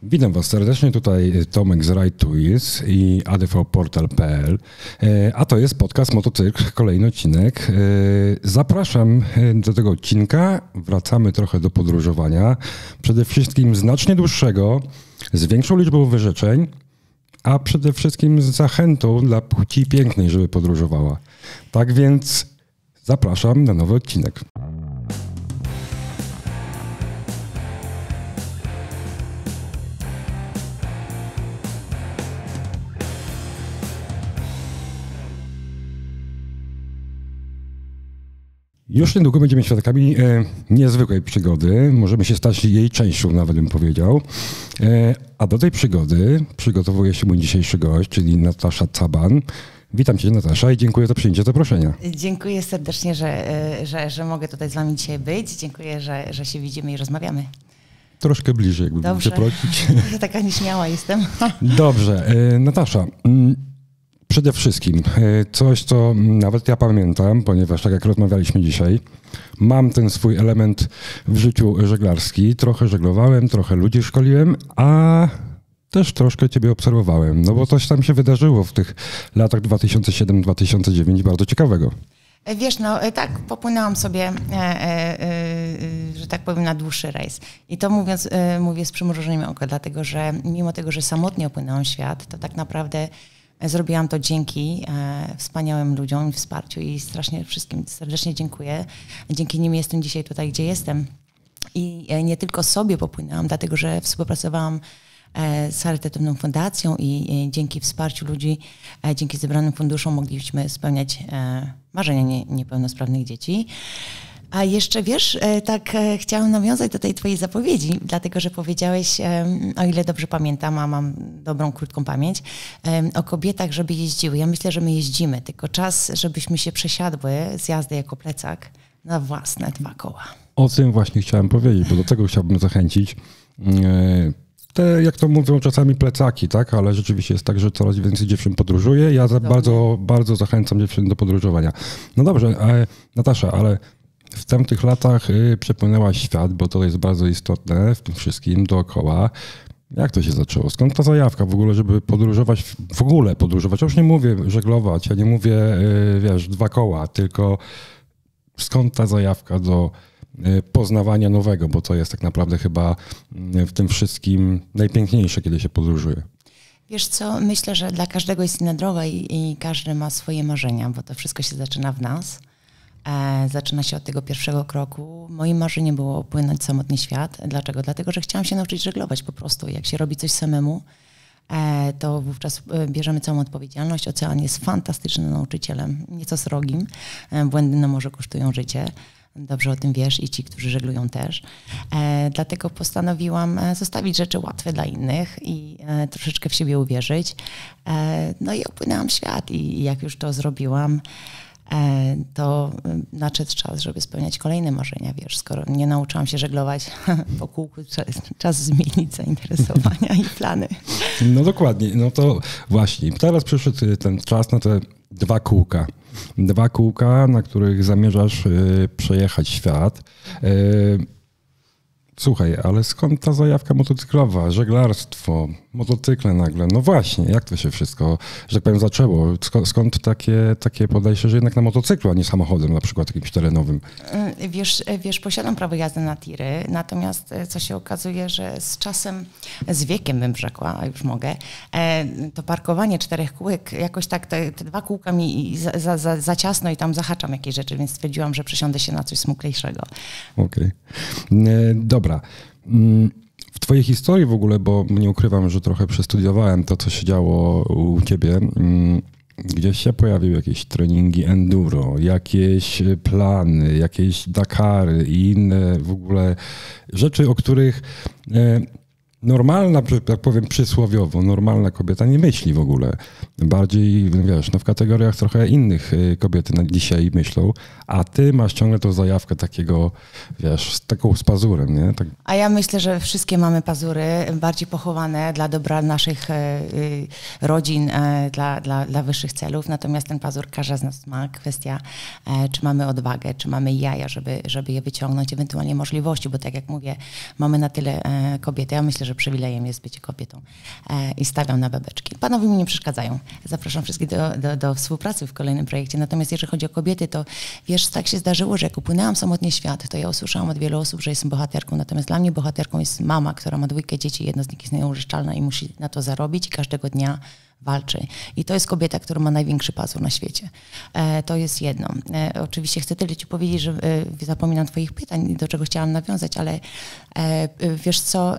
Witam Was serdecznie, tutaj Tomek z RideToYes i advportal.pl, a to jest podcast Motocykl, kolejny odcinek. Zapraszam do tego odcinka, wracamy trochę do podróżowania, przede wszystkim znacznie dłuższego, z większą liczbą wyrzeczeń, a przede wszystkim z zachętą dla płci pięknej, żeby podróżowała. Tak więc zapraszam na nowy odcinek. Już niedługo będziemy świadkami niezwykłej przygody. Możemy się stać jej częścią, nawet bym powiedział. A do tej przygody przygotowuje się mój dzisiejszy gość, czyli Natasza Caban. Witam Cię, Natasza, i dziękuję za przyjęcie zaproszenia. Dziękuję serdecznie, że mogę tutaj z Wami dzisiaj być. Dziękuję, że się widzimy i rozmawiamy. Troszkę bliżej, jakbym Cię prosić. Ja taka nieśmiała jestem. Dobrze. Natasza, przede wszystkim coś, co nawet ja pamiętam, ponieważ tak jak rozmawialiśmy dzisiaj, mam ten swój element w życiu żeglarski. Trochę żeglowałem, trochę ludzi szkoliłem, a też troszkę Ciebie obserwowałem. No bo coś tam się wydarzyło w tych latach 2007-2009, bardzo ciekawego. Wiesz, no tak, popłynęłam sobie, że tak powiem, na dłuższy rejs. I to mówię z przymrużeniem oka, dlatego że mimo tego, że samotnie opłynęłam świat, to tak naprawdę zrobiłam to dzięki wspaniałym ludziom i wsparciu i strasznie wszystkim serdecznie dziękuję. Dzięki nim jestem dzisiaj tutaj, gdzie jestem. I nie tylko sobie popłynęłam, dlatego że współpracowałam z charytatywną fundacją i dzięki wsparciu ludzi, dzięki zebranym funduszom mogliśmy spełniać marzenia niepełnosprawnych dzieci. A jeszcze wiesz, tak chciałam nawiązać do tej twojej zapowiedzi, dlatego że powiedziałeś, o ile dobrze pamiętam, a mam dobrą, krótką pamięć, o kobietach, żeby jeździły. Ja myślę, że my jeździmy, tylko czas, żebyśmy się przesiadły z jazdy jako plecak na własne dwa koła. O tym właśnie chciałem powiedzieć, bo do tego chciałbym zachęcić. Te, jak to mówią czasami, plecaki, tak? Ale rzeczywiście jest tak, że coraz więcej dziewczyn podróżuje. Ja bardzo zachęcam dziewczyn do podróżowania. No dobrze, Natasza, ale w tamtych latach przepłynęłaś świat, bo to jest bardzo istotne w tym wszystkim dookoła. Jak to się zaczęło? Skąd ta zajawka w ogóle, żeby podróżować? Ja już nie mówię żeglować, ja nie mówię, wiesz, dwa koła, tylko skąd ta zajawka do poznawania nowego, bo to jest tak naprawdę chyba w tym wszystkim najpiękniejsze, kiedy się podróżuje. Wiesz co, myślę, że dla każdego jest inna droga i każdy ma swoje marzenia, bo to wszystko się zaczyna w nas. Zaczyna się od tego pierwszego kroku. Moim marzeniem było opłynąć samotnie świat. Dlaczego? Dlatego, że chciałam się nauczyć żeglować po prostu. Jak się robi coś samemu, to wówczas bierzemy całą odpowiedzialność. Ocean jest fantastycznym nauczycielem, nieco srogim. Błędy na morzu kosztują życie. Dobrze o tym wiesz i ci, którzy żeglują też. Dlatego postanowiłam zostawić rzeczy łatwe dla innych i troszeczkę w siebie uwierzyć. No i opłynęłam świat i jak już to zrobiłam, to nadszedł czas, żeby spełniać kolejne marzenia, wiesz, skoro nie nauczyłam się żeglować po kółku, czas zmienić zainteresowania i plany. No dokładnie, no to właśnie, teraz przyszedł ten czas na te dwa kółka. Dwa kółka, na których zamierzasz przejechać świat. Słuchaj, ale skąd ta zajawka motocyklowa, żeglarstwo, motocykle nagle? No właśnie, jak to się wszystko, że tak powiem, zaczęło? Skąd takie podejście, że jednak na motocyklu, a nie samochodem, na przykład jakimś terenowym? Wiesz, posiadam prawo jazdy na tiry, natomiast co się okazuje, że z czasem, z wiekiem bym rzekła, a już mogę, to parkowanie czterech kółek, jakoś tak te dwa kółka mi za ciasno i tam zahaczam jakieś rzeczy, więc stwierdziłam, że przesiądę się na coś smuklejszego. Okej. Dobra. W twojej historii w ogóle, bo nie ukrywam, że trochę przestudiowałem to, co się działo u ciebie, gdzieś się pojawiły jakieś treningi enduro, jakieś plany, jakieś Dakary i inne w ogóle rzeczy, o których normalna, tak powiem przysłowiowo, normalna kobieta nie myśli w ogóle. Bardziej, wiesz, no w kategoriach trochę innych kobiety na dzisiaj myślą, a ty masz ciągle tą zajawkę takiego, wiesz, z taką z pazurem, nie? Tak. A ja myślę, że wszystkie mamy pazury bardziej pochowane dla dobra naszych rodzin, dla wyższych celów, natomiast ten pazur każda z nas ma. Kwestia, czy mamy odwagę, czy mamy jaja, żeby je wyciągnąć, ewentualnie możliwości, bo tak jak mówię, mamy na tyle kobiety, ja myślę, że że przywilejem jest bycie kobietą i stawiam na babeczki. Panowie mi nie przeszkadzają. Zapraszam wszystkich do współpracy w kolejnym projekcie. Natomiast jeżeli chodzi o kobiety, to wiesz, tak się zdarzyło, że jak upłynęłam samotnie w świat, to ja usłyszałam od wielu osób, że jestem bohaterką. Natomiast dla mnie bohaterką jest mama, która ma 2 dzieci, jedno z nich jest nieużyczalne i musi na to zarobić i każdego dnia walczy. I to jest kobieta, która ma największy pazur na świecie. To jest jedno. Oczywiście chcę tyle ci powiedzieć, że zapominam twoich pytań, do czego chciałam nawiązać, ale wiesz co,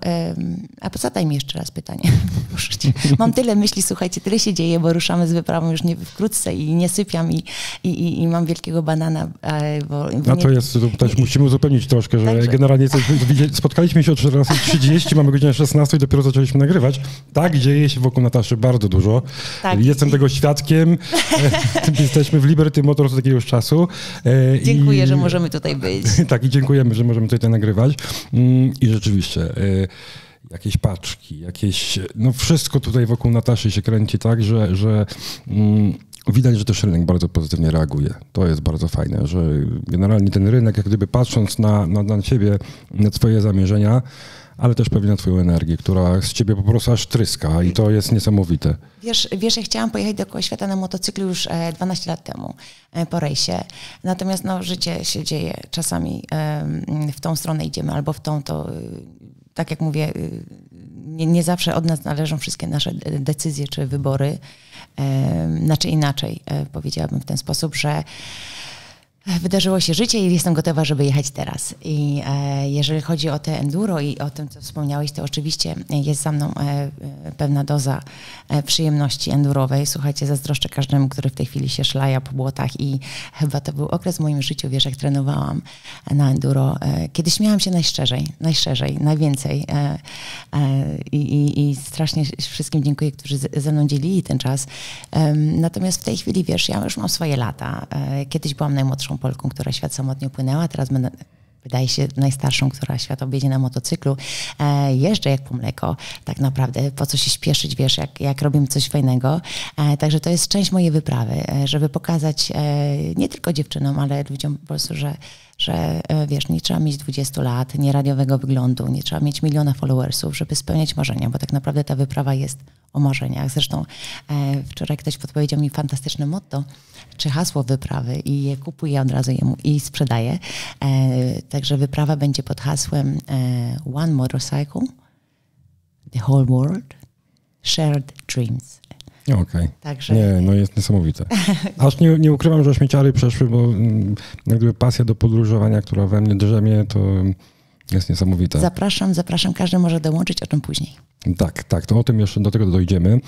a zadaj mi jeszcze raz pytanie. Proszę cię. Mam tyle myśli, słuchajcie, tyle się dzieje, bo ruszamy z wyprawą już wkrótce i nie sypiam i mam wielkiego banana. To jest, też musimy uzupełnić troszkę, że także generalnie spotkaliśmy się o 14:30, mamy godzinę 16 i dopiero zaczęliśmy nagrywać. Tak, dzieje się wokół Nataszy bardzo dużo. Tak. Jestem tego świadkiem. Jesteśmy w Liberty Motors od jakiegoś czasu. Dziękuję, że możemy tutaj być. Tak, i dziękujemy, że możemy tutaj to nagrywać. I rzeczywiście jakieś paczki, no wszystko tutaj wokół Nataszy się kręci tak, że widać, że też rynek bardzo pozytywnie reaguje. To jest bardzo fajne, że generalnie ten rynek, jak gdyby patrząc na ciebie, na twoje zamierzenia, ale też pewnie na twoją energię, która z ciebie po prostu aż tryska i to jest niesamowite. Wiesz, ja chciałam pojechać dookoła świata na motocyklu już 12 lat temu po rejsie. Natomiast życie się dzieje. Czasami w tą stronę idziemy albo w tą, to tak jak mówię, nie zawsze od nas należą wszystkie nasze decyzje czy wybory. Znaczy inaczej, powiedziałabym w ten sposób, że wydarzyło się życie i jestem gotowa, żeby jechać teraz. I jeżeli chodzi o te enduro i o tym, co wspomniałeś, to oczywiście jest za mną pewna doza przyjemności endurowej. Słuchajcie, zazdroszczę każdemu, który w tej chwili się szlaja po błotach i chyba to był okres w moim życiu, wiesz, jak trenowałam na enduro, kiedy śmiałam się najszczerzej, najwięcej. I strasznie wszystkim dziękuję, którzy ze mną dzielili ten czas. Natomiast w tej chwili, wiesz, ja już mam swoje lata. Kiedyś byłam najmłodszą Polką, która świat samotnie płynęła, teraz będę, wydaje się, najstarszą, która świat objedzie na motocyklu. Jeżdżę jak po mleko, tak naprawdę, po co się śpieszyć, wiesz, jak robimy coś fajnego. Także to jest część mojej wyprawy, żeby pokazać nie tylko dziewczynom, ale ludziom po prostu, że wiesz, nie trzeba mieć 20 lat, nie radiowego wyglądu, nie trzeba mieć 1 miliona followersów, żeby spełniać marzenia, bo tak naprawdę ta wyprawa jest o marzeniach. Zresztą wczoraj ktoś podpowiedział mi fantastyczne motto, czy hasło wyprawy i je kupuję od razu i sprzedaję. Także wyprawa będzie pod hasłem One Motorcycle, the whole world, shared dreams. Okej. Także... Nie, jest niesamowite. Aż nie ukrywam, że śmieciary przeszły, bo jak gdyby pasja do podróżowania, która we mnie drzemie, to jest niesamowita. Zapraszam, każdy może dołączyć, o czym później. Tak, to o tym jeszcze do tego dojdziemy.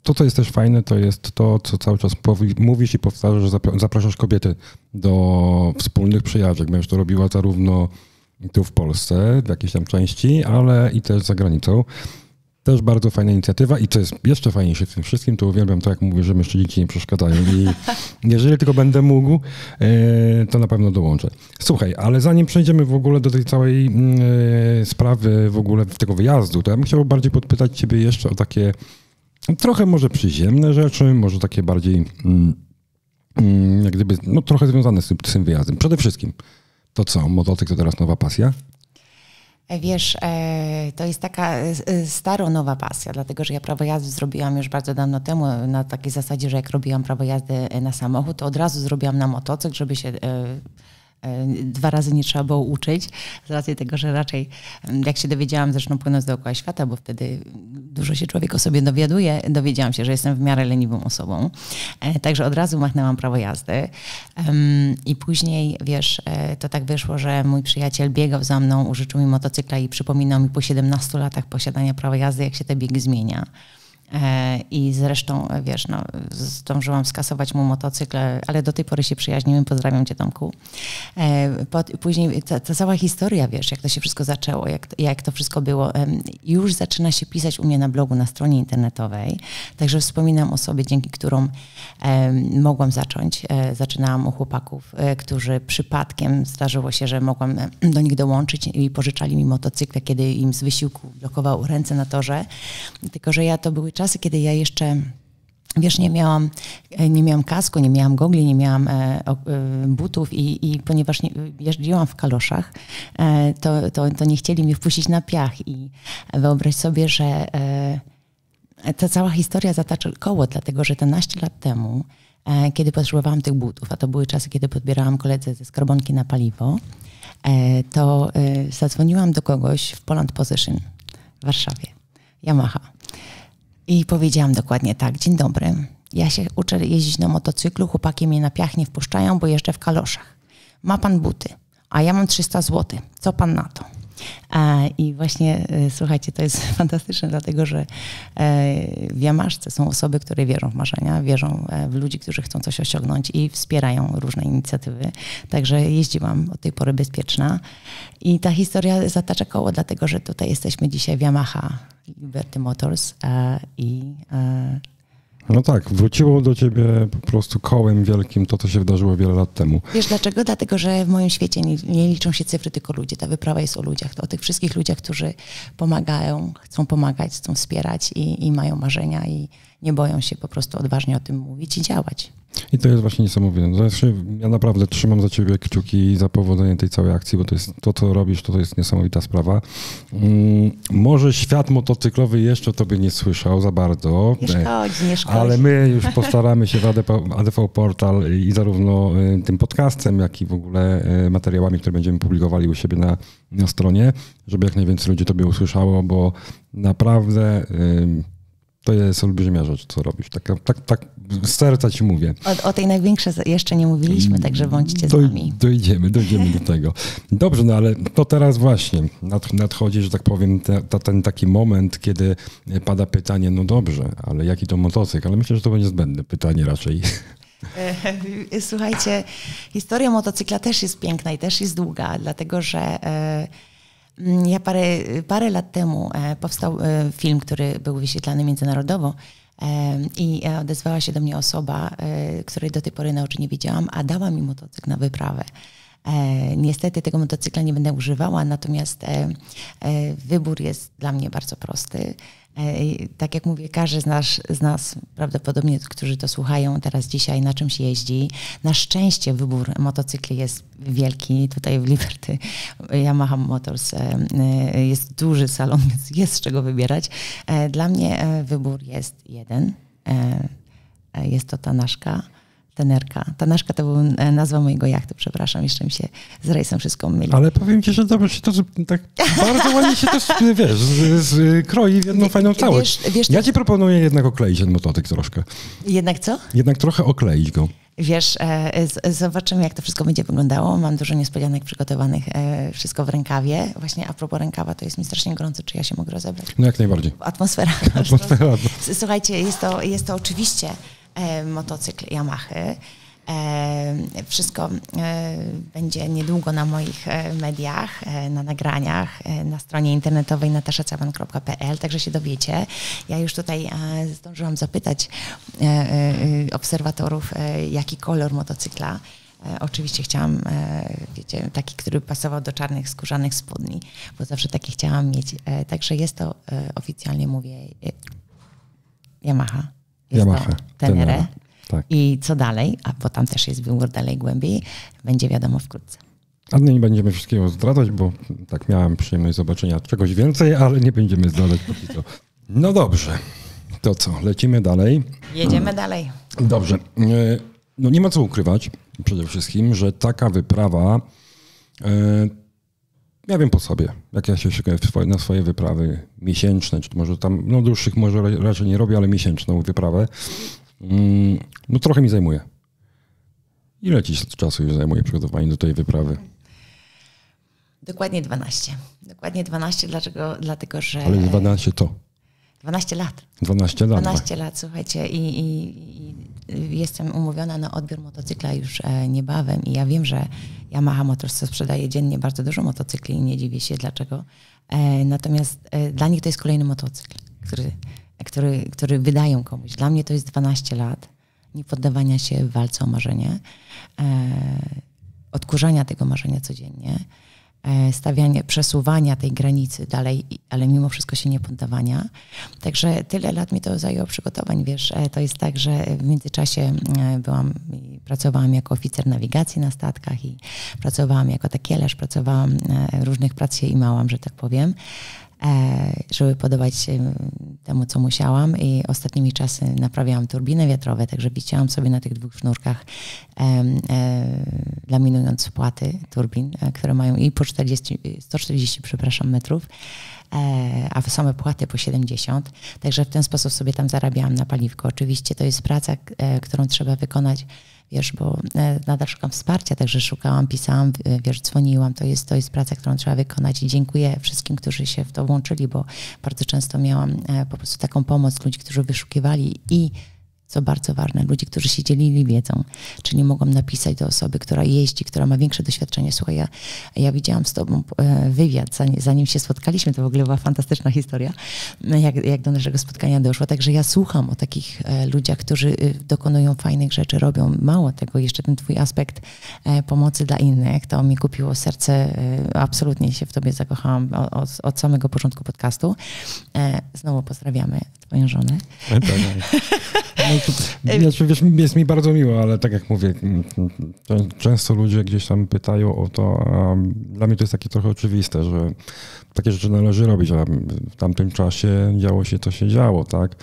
To, co jest też fajne, to jest to, co cały czas mówisz i powtarzasz, że zapraszasz kobiety do wspólnych przyjaźń. Będziesz to robiła zarówno tu w Polsce, w jakiejś tam części, ale i też za granicą. Też bardzo fajna inicjatywa i co jest jeszcze fajniejsze w tym wszystkim, to uwielbiam to, jak mówię, że mężczyźni ci nie przeszkadzają i jeżeli tylko będę mógł, to na pewno dołączę. Słuchaj, ale zanim przejdziemy w ogóle do tej całej sprawy w ogóle tego wyjazdu, to ja bym chciał bardziej podpytać ciebie jeszcze o takie trochę może przyziemne rzeczy, może takie bardziej jak gdyby, trochę związane z tym wyjazdem. Przede wszystkim, to co, motocykl to teraz nowa pasja? Wiesz, to jest taka staro-nowa pasja, dlatego że ja prawo jazdy zrobiłam już bardzo dawno temu na takiej zasadzie, że jak robiłam prawo jazdy na samochód, to od razu zrobiłam na motocykl, żeby się 2 razy nie trzeba było uczyć, z racji tego, że raczej jak się dowiedziałam, zresztą płynąc dookoła świata, bo wtedy dużo się człowiek o sobie dowiaduje, dowiedziałam się, że jestem w miarę leniwą osobą. Także od razu machnęłam prawo jazdy. I później, wiesz, to tak wyszło, że mój przyjaciel biegał za mną, użyczył mi motocykla i przypominał mi po 17 latach posiadania prawa jazdy, jak się te biegi zmienia. I zresztą, wiesz, zdążyłam skasować mu motocykl, ale do tej pory się przyjaźnimy. Pozdrawiam cię, Tomku. Później ta cała historia, wiesz, jak to się wszystko zaczęło, jak to wszystko było, już zaczyna się pisać u mnie na blogu, na stronie internetowej. Także wspominam o sobie, dzięki którą mogłam zacząć. Zaczynałam u chłopaków, którzy przypadkiem zdarzyło się, że mogłam do nich dołączyć i pożyczali mi motocykle, kiedy im z wysiłku blokował ręce na torze. Tylko że to były czasy, kiedy ja jeszcze Wiesz, nie miałam kasku, nie miałam gogli, nie miałam butów i ponieważ jeździłam w kaloszach, to nie chcieli mnie wpuścić na piach. I wyobraź sobie, że ta cała historia zatacza koło, dlatego że 11 lat temu, kiedy potrzebowałam tych butów, a to były czasy, kiedy podbierałam koledze ze skarbonki na paliwo, to zadzwoniłam do kogoś w Poland Position w Warszawie, Yamaha. I powiedziałam dokładnie tak: dzień dobry, ja się uczę jeździć na motocyklu, chłopaki mnie na piach nie wpuszczają, bo jeżdżę w kaloszach. Ma pan buty, a ja mam 300 zł. Co pan na to? I właśnie, słuchajcie, to jest fantastyczne, dlatego że w Yamaszce są osoby, które wierzą w marzenia, wierzą w ludzi, którzy chcą coś osiągnąć i wspierają różne inicjatywy. Także jeździłam od tej pory bezpieczna. I ta historia zatacza koło, dlatego że tutaj jesteśmy dzisiaj w Yamaha Liberty Motors No tak, wróciło do ciebie po prostu kołem wielkim to, co się wydarzyło wiele lat temu. Wiesz dlaczego? Dlatego, że w moim świecie nie liczą się cyfry, tylko ludzie. Ta wyprawa jest o ludziach, o tych wszystkich ludziach, którzy pomagają, chcą pomagać, chcą wspierać i mają marzenia i nie boją się po prostu odważnie o tym mówić i działać. I to jest właśnie niesamowite. Znaczy, ja naprawdę trzymam za ciebie kciuki za powodzenie tej całej akcji, bo to jest to, co robisz, to jest niesamowita sprawa. Może świat motocyklowy jeszcze o tobie nie słyszał za bardzo. Nie szkodzi. Ale my już postaramy się w ADV Portal i zarówno tym podcastem, jak i w ogóle materiałami, które będziemy publikowali u siebie na stronie, żeby jak najwięcej ludzi tobie usłyszało, bo naprawdę to jest olbrzymia rzecz, co robisz. Tak z serca ci mówię. O tej największej jeszcze nie mówiliśmy, także bądźcie z nami. Dojdziemy do tego. Dobrze, no ale to teraz właśnie nadchodzi, że tak powiem, ten taki moment, kiedy pada pytanie, no dobrze, ale jaki to motocykl? Ale myślę, że to będzie zbędne pytanie raczej. Słuchajcie, historia motocykla też jest piękna i też jest długa, dlatego że ja parę lat temu powstał film, który był wyświetlany międzynarodowo i odezwała się do mnie osoba, której do tej pory na oczy nie widziałam, a dała mi motocykl na wyprawę. Niestety tego motocykla nie będę używała, natomiast wybór jest dla mnie bardzo prosty. Tak jak mówię, każdy z nas prawdopodobnie, którzy to słuchają teraz dzisiaj, na czym się jeździ. Na szczęście wybór motocykli jest wielki. Tutaj w Liberty Yamaha Motors jest duży salon, więc jest z czego wybierać. Dla mnie wybór jest jeden. Jest to Tenerka. Tanaszka to była nazwa mojego jachtu, przepraszam, jeszcze mi się z rejsem wszystko myli. Ale powiem ci, że dobrze się to tak bardzo ładnie się to, wiesz, kroi w jedną fajną całość. Ja ci proponuję jednak okleić ten motocykl troszkę. Jednak co? Jednak trochę okleić go. Wiesz, zobaczymy, jak to wszystko będzie wyglądało. Mam dużo niespodzianek przygotowanych, wszystko w rękawie. Właśnie a propos rękawa, to jest mi strasznie gorąco, czy ja się mogę rozebrać? No jak najbardziej. Atmosfera. Słuchajcie, jest to oczywiście motocykl Yamahy. Wszystko będzie niedługo na moich mediach, na nagraniach, na stronie internetowej nataszacaban.pl, także się dowiecie. Ja już tutaj zdążyłam zapytać obserwatorów, jaki kolor motocykla. Oczywiście chciałam, wiecie, taki, który pasował do czarnych skórzanych spodni, bo zawsze taki chciałam mieć. Także jest to oficjalnie, mówię, Yamaha. Jest to Tenere. Tak. I co dalej, bo tam też jest wybór dalej głębiej, będzie wiadomo wkrótce. A nie będziemy wszystkiego zdradzać, bo tak miałem przyjemność zobaczenia czegoś więcej, ale nie będziemy zdradzać póki co. No dobrze, to co, lecimy dalej? Jedziemy dalej. Dobrze, no nie ma co ukrywać przede wszystkim, że taka wyprawa, ja wiem po sobie, jak ja się szykuję na swoje wyprawy miesięczne, czy to może tam, no dłuższych może raczej nie robię, ale miesięczną wyprawę, no trochę mi zajmuje. Ile ci czasu już zajmuje przygotowanie do tej wyprawy? Dokładnie 12. Dokładnie 12, dlatego że... Ale 12 to? 12 lat. 12 lat. 12 lat, słuchajcie, i jestem umówiona na odbiór motocykla już niebawem i ja wiem, że Yamaha Motors sprzedaje dziennie bardzo dużo motocykli i nie dziwię się dlaczego. Natomiast dla nich to jest kolejny motocykl, który wydają komuś. Dla mnie to jest 12 lat niepoddawania się walce o marzenie, odkurzania tego marzenia codziennie stawiania, przesuwania tej granicy dalej, ale mimo wszystko się nie poddawania. Także tyle lat mi to zajęło przygotowań, wiesz, to jest tak, że w międzyczasie pracowałam jako oficer nawigacji na statkach i pracowałam jako takielarz, pracowałam, różnych prac się imałam, że tak powiem, żeby podobać się temu, co musiałam i ostatnimi czasy naprawiałam turbiny wiatrowe, także wisiałam sobie na tych 2 sznurkach, laminując płaty turbin, które mają i po 140 metrów, a same płaty po 70. Także w ten sposób sobie tam zarabiałam na paliwko. Oczywiście to jest praca, którą trzeba wykonać, wiesz, bo nadal szukam wsparcia, także szukałam, pisałam, wiesz, dzwoniłam. To jest praca, którą trzeba wykonać i dziękuję wszystkim, którzy się w to włączyli, bo bardzo często miałam po prostu taką pomoc ludzi, którzy wyszukiwali i co bardzo ważne, ludzi, którzy się dzielili wiedzą, czyli mogłam napisać do osoby, która jeździ, która ma większe doświadczenie. Słuchaj, ja widziałam z tobą wywiad, zanim się spotkaliśmy, to w ogóle była fantastyczna historia, jak do naszego spotkania doszło. Także ja słucham o takich ludziach, którzy dokonują fajnych rzeczy, robią mało tego. Jeszcze ten twój aspekt pomocy dla innych, to mi kupiło serce. Absolutnie się w tobie zakochałam od samego początku podcastu. Znowu pozdrawiamy twoją żonę. Wiesz, jest mi bardzo miło, ale tak jak mówię, często ludzie gdzieś tam pytają o to, a dla mnie to jest takie trochę oczywiste, że takie rzeczy należy robić, a w tamtym czasie działo się, to się działo, tak?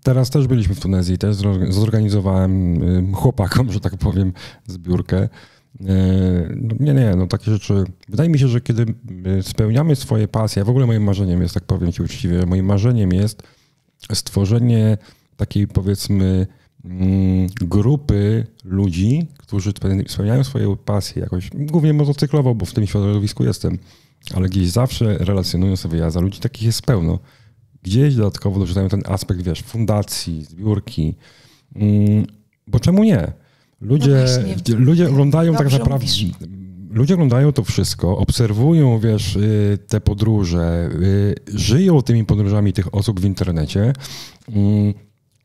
Teraz też byliśmy w Tunezji, też zorganizowałem chłopakom, że tak powiem, zbiórkę. Takie rzeczy. Wydaje mi się, że kiedy spełniamy swoje pasje, a w ogóle moim marzeniem jest, tak powiem ci uczciwie, moim marzeniem jest stworzenie takiej, powiedzmy, grupy ludzi, którzy spełniają swoje pasje jakoś, głównie motocyklowo, bo w tym środowisku jestem, ale gdzieś zawsze relacjonują sobie jazdę. Ludzi takich jest pełno. Gdzieś dodatkowo dorzucają ten aspekt, wiesz, fundacji, zbiórki, bo czemu nie? Ludzie oglądają tak naprawdę, ludzie oglądają to wszystko, obserwują, wiesz, te podróże, żyją tymi podróżami tych osób w internecie,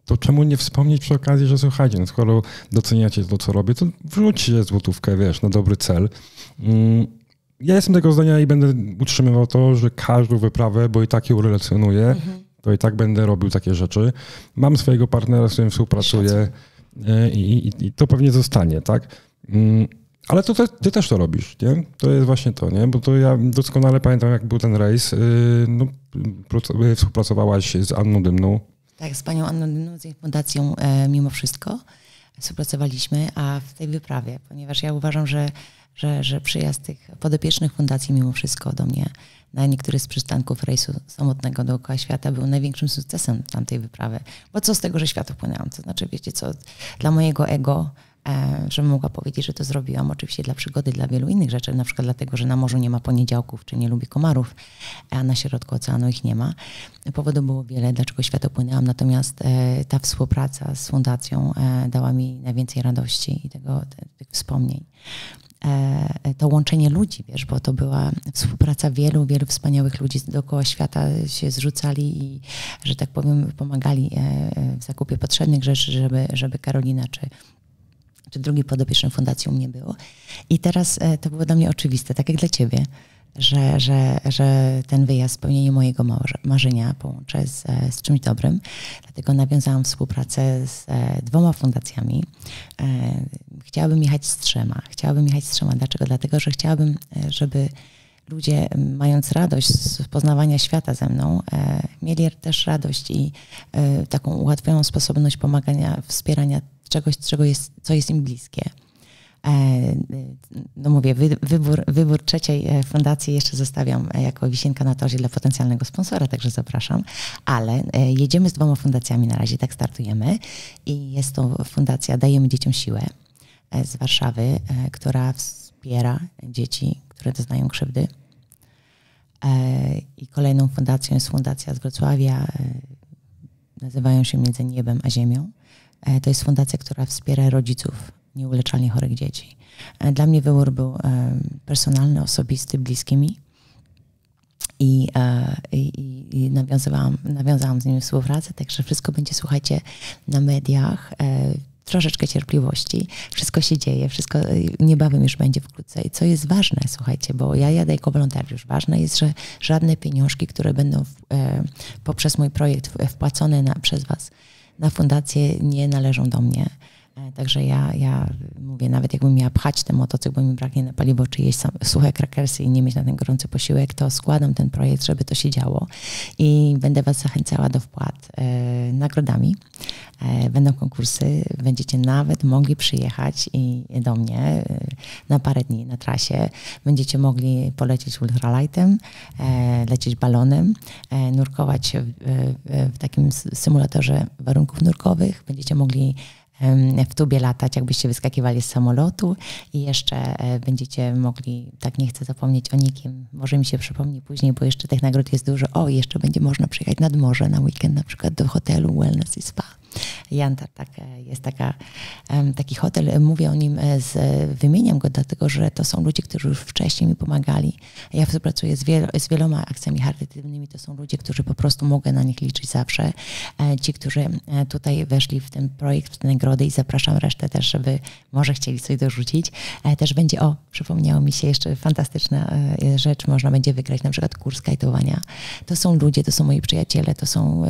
to czemu nie wspomnieć przy okazji, że słuchajcie, no skoro doceniacie to, co robię, to wrzućcie złotówkę, wiesz, na dobry cel. Ja jestem tego zdania i będę utrzymywał to, że każdą wyprawę, bo i tak ją relacjonuję, to i tak będę robił takie rzeczy. Mam swojego partnera, z którym współpracuję i to pewnie zostanie, tak? Ale to ty też to robisz, nie? To jest właśnie to, nie? Bo to ja doskonale pamiętam, jak był ten rejs. Współpracowałaś z Anną Dymną. Tak, z panią Anną Dymną, z jej fundacją Mimo Wszystko współpracowaliśmy, a w tej wyprawie, ponieważ ja uważam, że przyjazd tych podopiecznych fundacji Mimo Wszystko do mnie na niektórych z przystanków rejsu samotnego dookoła świata był największym sukcesem tamtej wyprawy. Bo co z tego, że świat upłynęłam? To znaczy, wiecie co, dla mojego ego, żebym mogła powiedzieć, że to zrobiłam, oczywiście dla przygody, dla wielu innych rzeczy, na przykład dlatego, że na morzu nie ma poniedziałków, czy nie lubię komarów, a na środku oceanu ich nie ma. Powodów było wiele, dlaczego świat upłynęłam, natomiast ta współpraca z fundacją dała mi najwięcej radości i tych wspomnień. To łączenie ludzi, wiesz, bo to była współpraca wielu wspaniałych ludzi dookoła świata się zrzucali i, że tak powiem, pomagali w zakupie potrzebnych rzeczy, żeby Karolina czy drugi podopieczny fundacji u mnie było. I teraz to było dla mnie oczywiste, tak jak dla ciebie, że ten wyjazd, spełnienie mojego marzenia połączę z czymś dobrym. Dlatego nawiązałam współpracę z 2 fundacjami. Chciałabym jechać z 3. Dlaczego? Dlatego, że chciałabym, żeby ludzie, mając radość z poznawania świata ze mną, mieli też radość i taką ułatwioną sposobność pomagania, wspierania czegoś, co jest im bliskie. No mówię, wybór 3. fundacji jeszcze zostawiam jako wisienka na torcie dla potencjalnego sponsora, także zapraszam. Ale jedziemy z 2 fundacjami na razie, tak startujemy. I jest to fundacja Dajemy Dzieciom Siłę z Warszawy, która wspiera dzieci, które doznają krzywdy. I kolejną fundacją jest fundacja z Wrocławia, nazywają się Między Niebem a Ziemią. To jest fundacja, która wspiera rodziców nieuleczalnie chorych dzieci. Dla mnie wybór był personalny, osobisty, bliski mi i nawiązałam z nimi współpracę, także wszystko będzie, słuchajcie, na mediach. troszeczkę cierpliwości. Wszystko się dzieje, wszystko niebawem już będzie wkrótce. I co jest ważne, słuchajcie, bo ja jadę jako wolontariusz. Ważne jest, że żadne pieniążki, które będą poprzez mój projekt wpłacone przez was na fundację, nie należą do mnie. Także ja mówię, nawet jakbym miała pchać ten motocykl, bo mi braknie na paliwo, czy jeść suche krakersy i nie mieć na ten gorący posiłek, to składam ten projekt, żeby to się działo i będę was zachęcała do wpłat nagrodami. Będą konkursy, będziecie nawet mogli przyjechać do mnie na parę dni na trasie. Będziecie mogli polecieć ultralightem, lecieć balonem, nurkować w takim symulatorze warunków nurkowych. Będziecie mogli w tubie latać, jakbyście wyskakiwali z samolotu i jeszcze będziecie mogli, tak nie chcę zapomnieć o nikim, może mi się przypomni później, bo jeszcze tych nagród jest dużo. Jeszcze będzie można przyjechać nad morze na weekend, na przykład do hotelu Wellness i Spa. Janta, jest taki hotel, mówię o nim, wymieniam go dlatego, że to są ludzie, którzy już wcześniej mi pomagali. Ja współpracuję z wieloma akcjami charytatywnymi, to są ludzie, którzy po prostu mogę na nich liczyć zawsze. Ci, którzy tutaj weszli w ten projekt, w tę nagrodę i zapraszam resztę też, żeby może chcieli coś dorzucić. Też będzie, przypomniało mi się jeszcze fantastyczna rzecz, można będzie wygrać na przykład kurs kajtowania. To są ludzie, to są moi przyjaciele, to są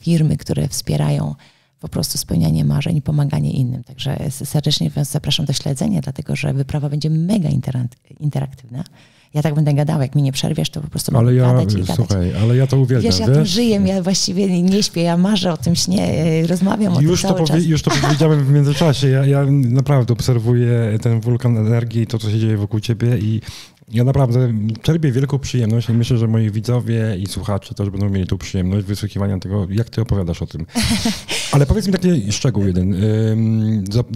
firmy, które wspierają po prostu spełnianie marzeń i pomaganie innym. Także serdecznie was zapraszam do śledzenia, dlatego że wyprawa będzie mega interaktywna. Ja tak będę gadała, jak mi nie przerwiesz, to po prostu będę gadać i gadać. Słuchaj, ale ja to uwielbiam, wiesz? Ja tym żyję, ja właściwie nie śpię, ja marzę o tym śnie, rozmawiam o tym cały czas. Już to powiedziałem w międzyczasie. Ja naprawdę obserwuję ten wulkan energii, to co się dzieje wokół ciebie i ja naprawdę czerpię wielką przyjemność i myślę, że moi widzowie i słuchacze też będą mieli tą przyjemność wysłuchiwania tego, jak ty opowiadasz o tym. Ale powiedz mi taki szczegół jeden.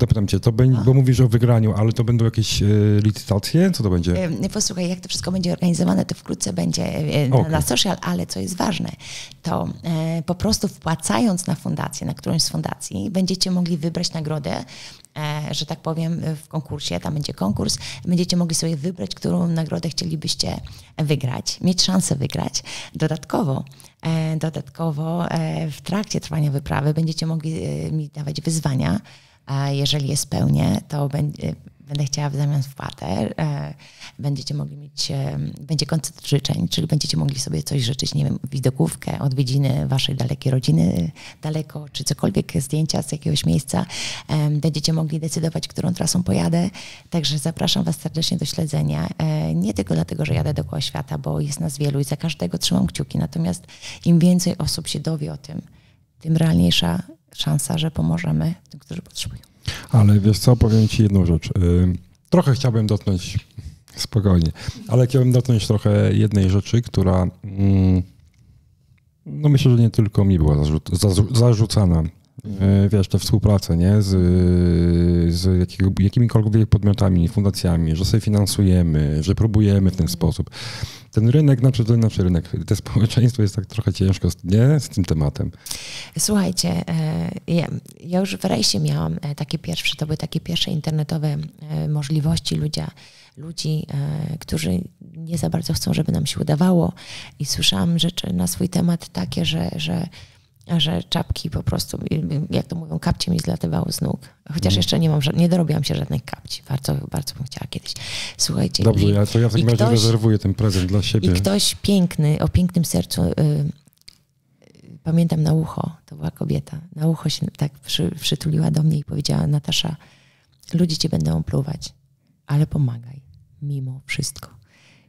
Zapytam cię, bo mówisz o wygraniu, ale to będą jakieś licytacje? Co to będzie? Posłuchaj, jak to wszystko będzie organizowane, to wkrótce będzie na social, ale co jest ważne, to po prostu wpłacając na fundację, na którąś z fundacji, będziecie mogli wybrać nagrodę, że tak powiem, w konkursie, tam będzie konkurs, będziecie mogli sobie wybrać, którą nagrodę chcielibyście wygrać, mieć szansę wygrać. Dodatkowo w trakcie trwania wyprawy będziecie mogli mi dawać wyzwania, a jeżeli je spełnię, to będę chciała w zamian wpłatę. Będziecie mogli mieć, będzie koncert życzeń, czyli będziecie mogli sobie coś życzyć, nie wiem, widokówkę, odwiedziny waszej dalekiej rodziny, daleko, czy cokolwiek, zdjęcia z jakiegoś miejsca. Będziecie mogli decydować, którą trasą pojadę. Także zapraszam was serdecznie do śledzenia. Nie tylko dlatego, że jadę dookoła świata, bo jest nas wielu i za każdego trzymam kciuki. Natomiast im więcej osób się dowie o tym, tym realniejsza szansa, że pomożemy tym, którzy potrzebują. Ale wiesz co, powiem ci jedną rzecz. Trochę chciałbym dotknąć, spokojnie, ale chciałbym dotknąć trochę jednej rzeczy, która no myślę, że nie tylko mi była zarzucana. Wiesz, te współprace, nie? Z jakimikolwiek podmiotami, fundacjami, że sobie finansujemy, że próbujemy w ten sposób. Ten rynek, to społeczeństwo jest tak trochę ciężko, nie? Z tym tematem. Słuchajcie, ja już w rejsie miałam to były takie pierwsze internetowe możliwości ludzi, którzy nie za bardzo chcą, żeby nam się udawało i słyszałam rzeczy na swój temat takie, że czapki po prostu, jak to mówią, kapcie mi zlatywały z nóg. Chociaż jeszcze nie dorobiłam się żadnych kapci. Bardzo, bardzo bym chciała kiedyś. Słuchajcie. Dobrze, ja w takim razie rezerwuję ten prezent dla siebie. I ktoś piękny, o pięknym sercu, pamiętam, na ucho, to była kobieta, na ucho się tak przytuliła do mnie i powiedziała: Natasza, ludzie cię będą opluwać, ale pomagaj, mimo wszystko.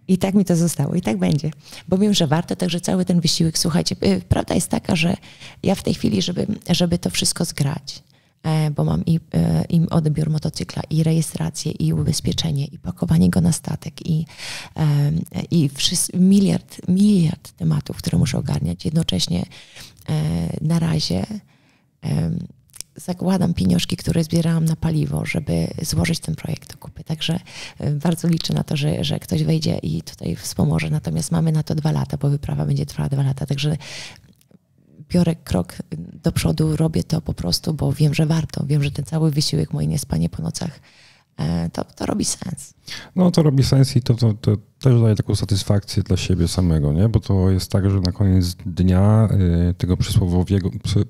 I tak mi to zostało i tak będzie. Bo wiem, że warto, także cały ten wysiłek, słuchajcie, prawda jest taka, że ja w tej chwili, żeby to wszystko zgrać, bo mam i odbiór motocykla, i rejestrację, i ubezpieczenie, i pakowanie go na statek, i miliard tematów, które muszę ogarniać. Jednocześnie na razie zakładam pieniążki, które zbierałam na paliwo, żeby złożyć ten projekt do kupy. Także bardzo liczę na to, że ktoś wejdzie i tutaj wspomoże. Natomiast mamy na to 2 lata, bo wyprawa będzie trwała 2 lata. Także biorę krok do przodu, robię to po prostu, bo wiem, że warto. Wiem, że ten cały wysiłek, moje niespanie po nocach, to robi sens. No to robi sens i to też daje taką satysfakcję dla siebie samego, nie? Bo to jest tak, że na koniec dnia, tego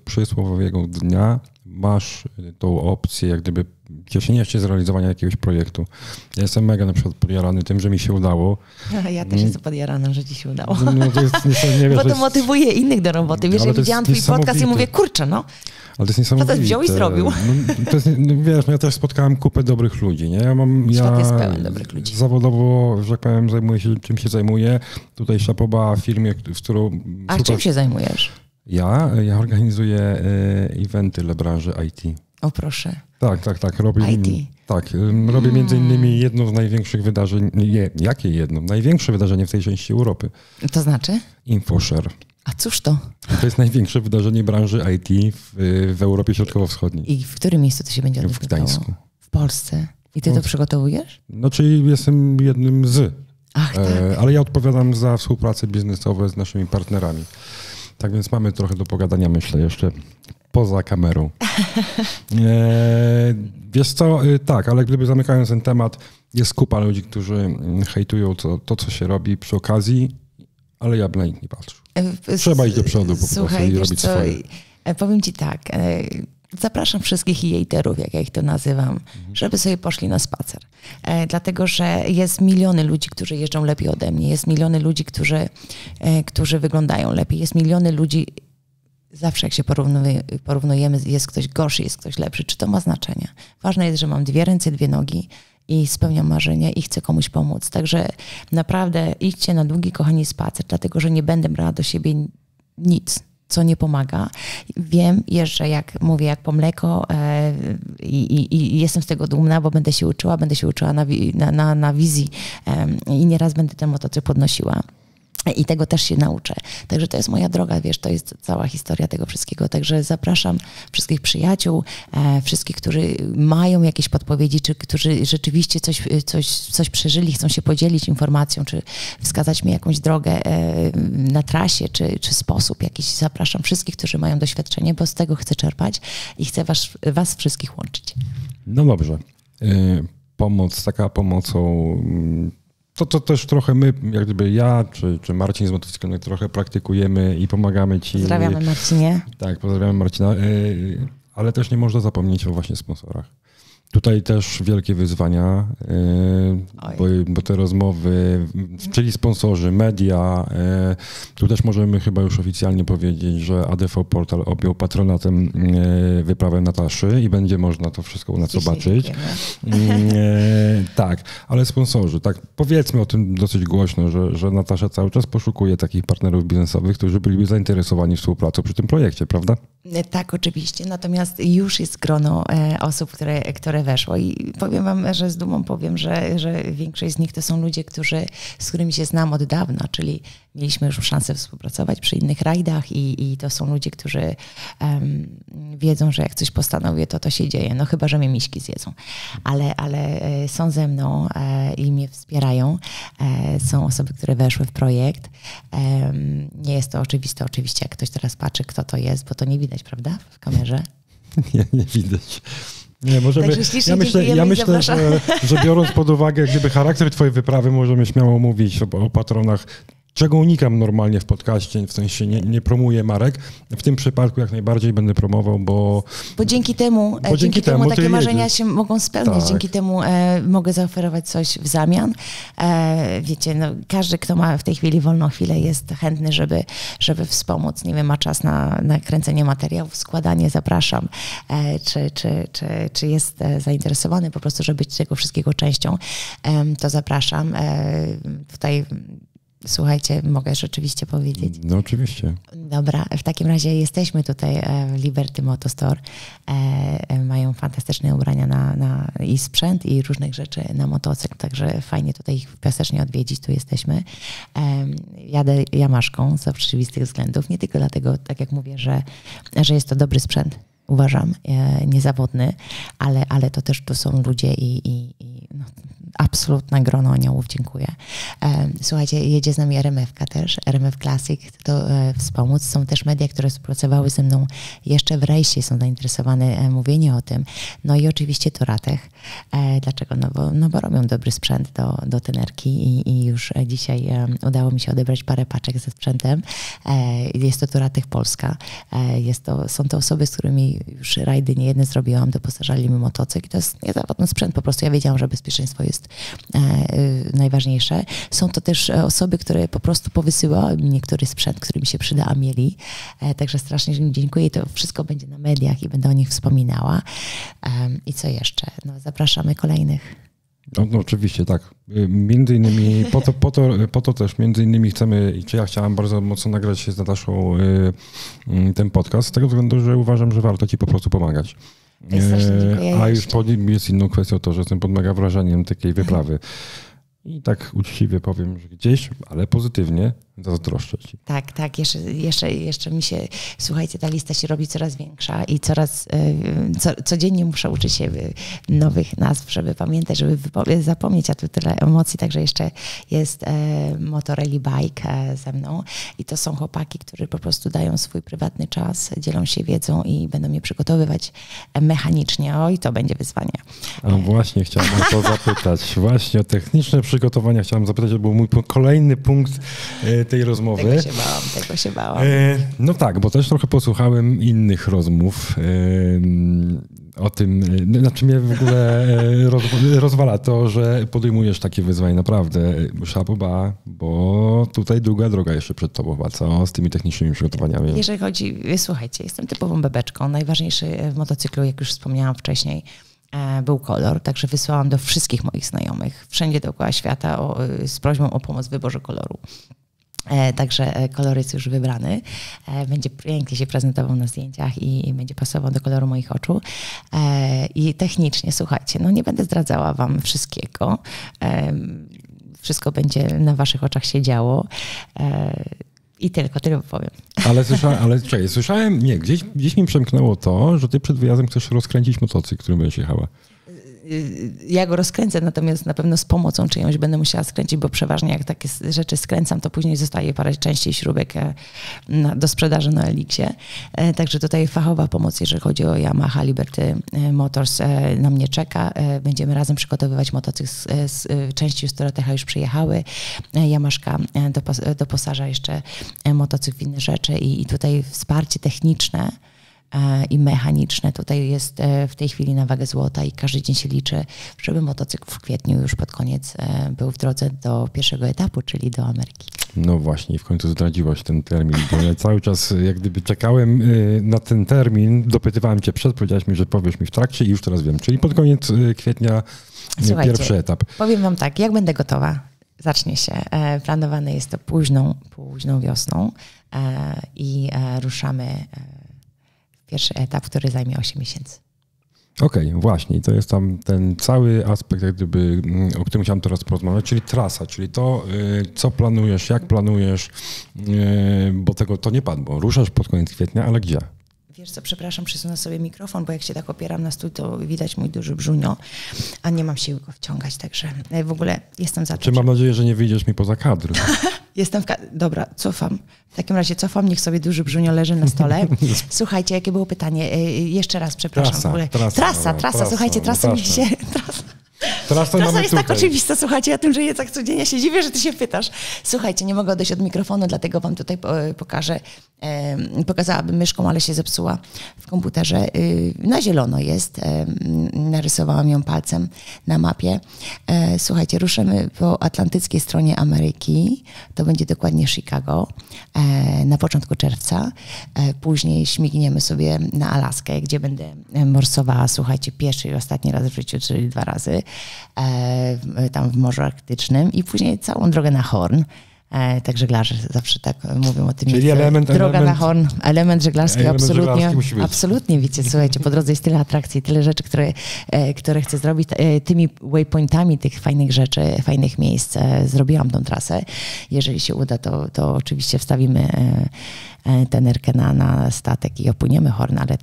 przysłowiowego dnia, masz tą opcję jak gdyby cieszenia się z realizowania jakiegoś projektu. Ja jestem mega na przykład podjarany tym, że mi się udało. Ja też jestem podjarana, że ci się udało. No to jest, nie wiesz, bo to motywuje innych do roboty. Wiesz, ja widziałam twój podcast i mówię, kurczę, no. Ale to jest niesamowite. To wziął i zrobił. To jest, wiesz, ja też spotkałem kupę dobrych ludzi, nie? Świat jest pełen dobrych ludzi. Zawodowo, że tak powiem, zajmuję się czym się zajmuję. Tutaj szapoba firmie, w którą... A czym się zajmujesz? Ja organizuję eventy dla branży IT. O proszę. Tak. Robię między innymi jedno z największych wydarzeń. Jakie jedno? Największe wydarzenie w tej części Europy. To znaczy? InfoShare. A cóż to? To jest największe wydarzenie branży IT w Europie Środkowo-Wschodniej. I w którym miejscu to się będzie odbywało? W Gdańsku. W Polsce. I ty to przygotowujesz? No, czyli jestem jednym z. Ach, tak. Ale ja odpowiadam za współpracę biznesową z naszymi partnerami. Tak więc mamy trochę do pogadania, myślę, jeszcze poza kamerą. Wiesz co, tak, ale gdyby zamykając ten temat, jest kupa ludzi, którzy hejtują to, co się robi przy okazji, ale ja bym na nich nie patrzył. Trzeba iść do przodu po prostu i robić swoje. Powiem ci tak, zapraszam wszystkich hejterów, jak ja ich to nazywam, żeby sobie poszli na spacer. Dlatego, że jest miliony ludzi, którzy jeżdżą lepiej ode mnie, jest miliony ludzi, którzy wyglądają lepiej, jest miliony ludzi. Zawsze jak się porównujemy, jest ktoś gorszy, jest ktoś lepszy. Czy to ma znaczenie? Ważne jest, że mam 2 ręce, 2 nogi i spełniam marzenia i chcę komuś pomóc. Także naprawdę idźcie na długi, kochani, spacer, dlatego, że nie będę brała do siebie nic, co nie pomaga. Wiem, jeżdżę, jak mówię, jak po mleko i jestem z tego dumna, bo będę się uczyła na wizji i nieraz będę ten motocykl podnosiła. I tego też się nauczę. Także to jest moja droga, wiesz, to jest cała historia tego wszystkiego. Także zapraszam wszystkich przyjaciół, wszystkich, którzy mają jakieś podpowiedzi, czy którzy rzeczywiście coś przeżyli, chcą się podzielić informacją, czy wskazać mi jakąś drogę na trasie, czy sposób jakiś. Zapraszam wszystkich, którzy mają doświadczenie, bo z tego chcę czerpać i chcę was wszystkich łączyć. No dobrze. Taka pomocą... To też trochę my, jak gdyby ja czy Marcin z Motocyklenek trochę praktykujemy i pomagamy ci. Pozdrawiamy Marcinie. Tak, pozdrawiamy Marcina, ale też nie można zapomnieć o właśnie sponsorach. Tutaj też wielkie wyzwania, bo te rozmowy, czyli sponsorzy, media, tu też możemy chyba już oficjalnie powiedzieć, że ADV Portal objął patronatem wyprawę Nataszy i będzie można to wszystko u nas zobaczyć. Tak, ale sponsorzy, tak, powiedzmy o tym dosyć głośno, że Natasza cały czas poszukuje takich partnerów biznesowych, którzy byliby zainteresowani współpracą przy tym projekcie, prawda? Tak, oczywiście, natomiast już jest grono osób, które weszło i powiem wam, że z dumą powiem, że większość z nich to są ludzie, z którymi się znam od dawna, czyli mieliśmy już szansę współpracować przy innych rajdach i to są ludzie, którzy wiedzą, że jak coś postanowię, to się dzieje. No chyba, że mnie miśki zjedzą. Ale są ze mną i mnie wspierają. Są osoby, które weszły w projekt. Nie jest to oczywiste, oczywiście, jak ktoś teraz patrzy, kto to jest, bo to nie widać, prawda, w kamerze? Nie widać. Nie, możemy, ja myślę że biorąc pod uwagę jak gdyby charakter twojej wyprawy, możemy śmiało mówić o patronach, czego unikam normalnie w podcaście, w sensie nie promuję marek. W tym przypadku jak najbardziej będę promował, bo dzięki temu takie marzenia się mogą spełnić. Tak. Dzięki temu mogę zaoferować coś w zamian. Wiecie, no, każdy, kto ma w tej chwili wolną chwilę, jest chętny, żeby wspomóc. Nie wiem, ma czas na kręcenie materiałów, składanie, zapraszam. Czy jest zainteresowany po prostu, żeby być tego wszystkiego częścią, to zapraszam. Tutaj słuchajcie, mogę rzeczywiście powiedzieć? No oczywiście. Dobra, w takim razie jesteśmy tutaj w Liberty Motostore. Mają fantastyczne ubrania i sprzęt i różnych rzeczy na motocykl, także fajnie tutaj ich piasecznie odwiedzić, tu jesteśmy. Jadę Yamaszką z oczywistych względów, nie tylko dlatego, tak jak mówię, że jest to dobry sprzęt, uważam, niezawodny, ale to też tu są ludzie i no, absolutne grono aniołów, dziękuję. Słuchajcie, jedzie z nami RMF-ka też, RMF Classic, to wspomóc. Są też media, które współpracowały ze mną jeszcze w rejsie, są zainteresowane mówieniem o tym. No i oczywiście Toratech. Dlaczego? No bo robią dobry sprzęt do tenerki i już dzisiaj udało mi się odebrać parę paczek ze sprzętem. Jest to Toratech Polska. Są to osoby, z którymi już rajdy niejedne zrobiłam, doposażali mi motocykl i to jest niezawodny sprzęt. Po prostu ja wiedziałam, że bezpieczeństwo jest najważniejsze. Są to też osoby, które po prostu powysyłały mi niektóry sprzęt, który mi się przyda, a mieli. Także strasznie im dziękuję. To wszystko będzie na mediach i będę o nich wspominała. I co jeszcze? No, zapraszamy kolejnych. No, oczywiście, tak. Między innymi, po to też między innymi chcemy, czy ja chciałam bardzo mocno nagrać się z Nataszą ten podcast, z tego względu, że uważam, że warto ci po prostu pomagać. A już po nim jest inną kwestią to, że jestem pod mega wrażeniem takiej wyprawy. I tak uczciwie powiem, że gdzieś, ale pozytywnie zazdroszczę ci. Tak. Jeszcze mi się, słuchajcie, ta lista się robi coraz większa i codziennie muszę uczyć się nowych nazw, żeby pamiętać, żeby zapomnieć, a tu tyle emocji. Także jeszcze jest Moto Rally Bike ze mną i to są chłopaki, którzy po prostu dają swój prywatny czas, dzielą się wiedzą i będą mnie przygotowywać mechanicznie. Oj, to będzie wyzwanie. A właśnie chciałem o to zapytać. Właśnie o techniczne przygotowania chciałem zapytać, to był mój kolejny punkt tej rozmowy. Tego się bałam. No tak, bo też trochę posłuchałem innych rozmów o tym, znaczy mnie w ogóle rozwala to, że podejmujesz takie wyzwanie, naprawdę chapeau, bo tutaj długa droga jeszcze przed tobą, co z tymi technicznymi przygotowaniami? Jeżeli chodzi, słuchajcie, jestem typową bebeczką, najważniejszy w motocyklu, jak już wspomniałam wcześniej, był kolor, także wysłałam do wszystkich moich znajomych, wszędzie dookoła świata z prośbą o pomoc w wyborze koloru. Także kolor jest już wybrany. Będzie pięknie się prezentował na zdjęciach i będzie pasował do koloru moich oczu. I technicznie, słuchajcie, no nie będę zdradzała wam wszystkiego. Wszystko będzie na waszych oczach się działo. I tylko powiem. Słyszałem, gdzieś mi przemknęło to, że ty przed wyjazdem chcesz rozkręcić motocykl, którym będziesz jechała. Ja go rozkręcę, natomiast na pewno z pomocą czyjąś będę musiała skręcić, bo przeważnie jak takie rzeczy skręcam, to później zostaje parę części i śrubek do sprzedaży na Elixie. Także tutaj fachowa pomoc, jeżeli chodzi o Yamaha Liberty Motors, na mnie czeka. Będziemy razem przygotowywać motocykl z części z Toratecha już przyjechały. Yamaszka doposaża jeszcze motocykl w inne rzeczy i tutaj wsparcie techniczne i mechaniczne tutaj jest w tej chwili na wagę złota i każdy dzień się liczy, żeby motocykl w kwietniu już pod koniec był w drodze do pierwszego etapu, czyli do Ameryki. No właśnie, w końcu zdradziłaś ten termin. Ja cały czas jak gdyby czekałem na ten termin, dopytywałem cię powiedziałaś mi, że powiesz mi w trakcie i już teraz wiem, czyli pod koniec kwietnia. Słuchajcie, pierwszy etap. Powiem wam tak, jak będę gotowa, zacznie się. Planowane jest to późną wiosną i ruszamy pierwszy etap, który zajmie 8 miesięcy. Okej, właśnie. To jest tam ten cały aspekt, jak gdyby, o którym chciałem teraz porozmawiać, czyli trasa, czyli to, co planujesz, jak planujesz, bo tego to nie padło. Ruszasz pod koniec kwietnia, ale gdzie? Wiesz co, przepraszam, przesunę sobie mikrofon, bo jak się tak opieram na stół, to widać mój duży brzunio, a nie mam siły go wciągać, także w ogóle jestem za to. Czy mam nadzieję, że nie wyjdziesz mi poza kadr? Jestem Dobra, cofam. W takim razie cofam, niech sobie duży brzunio leży na stole. Słuchajcie, jakie było pytanie? Jeszcze raz, przepraszam. Trasa. Słuchajcie, trasa widzicie? Trasa jest tak oczywista, słuchajcie, o tym żyję tak codziennie, się dziwię, że ty się pytasz. Słuchajcie, nie mogę odejść od mikrofonu, dlatego wam tutaj pokażę. Pokazałabym myszką, ale się zepsuła w komputerze. Na zielono jest. Narysowałam ją palcem na mapie. Słuchajcie, ruszymy po atlantyckiej stronie Ameryki. To będzie dokładnie Chicago na początku czerwca. Później śmigniemy sobie na Alaskę, gdzie będę morsowała, słuchajcie, pierwszy i ostatni raz w życiu, czyli 2 razy. Tam w Morzu Arktycznym i później całą drogę na Horn. Tak żeglarze zawsze tak mówią o tym. Czyli droga na Horn, element żeglarski, absolutnie, wiecie, słuchajcie, po drodze jest tyle atrakcji, tyle rzeczy, które chcę zrobić. Tymi waypointami tych fajnych rzeczy, fajnych miejsc zrobiłam tą trasę. Jeżeli się uda, to oczywiście wstawimy tenerkę na statek i opłyniemy Horn, ale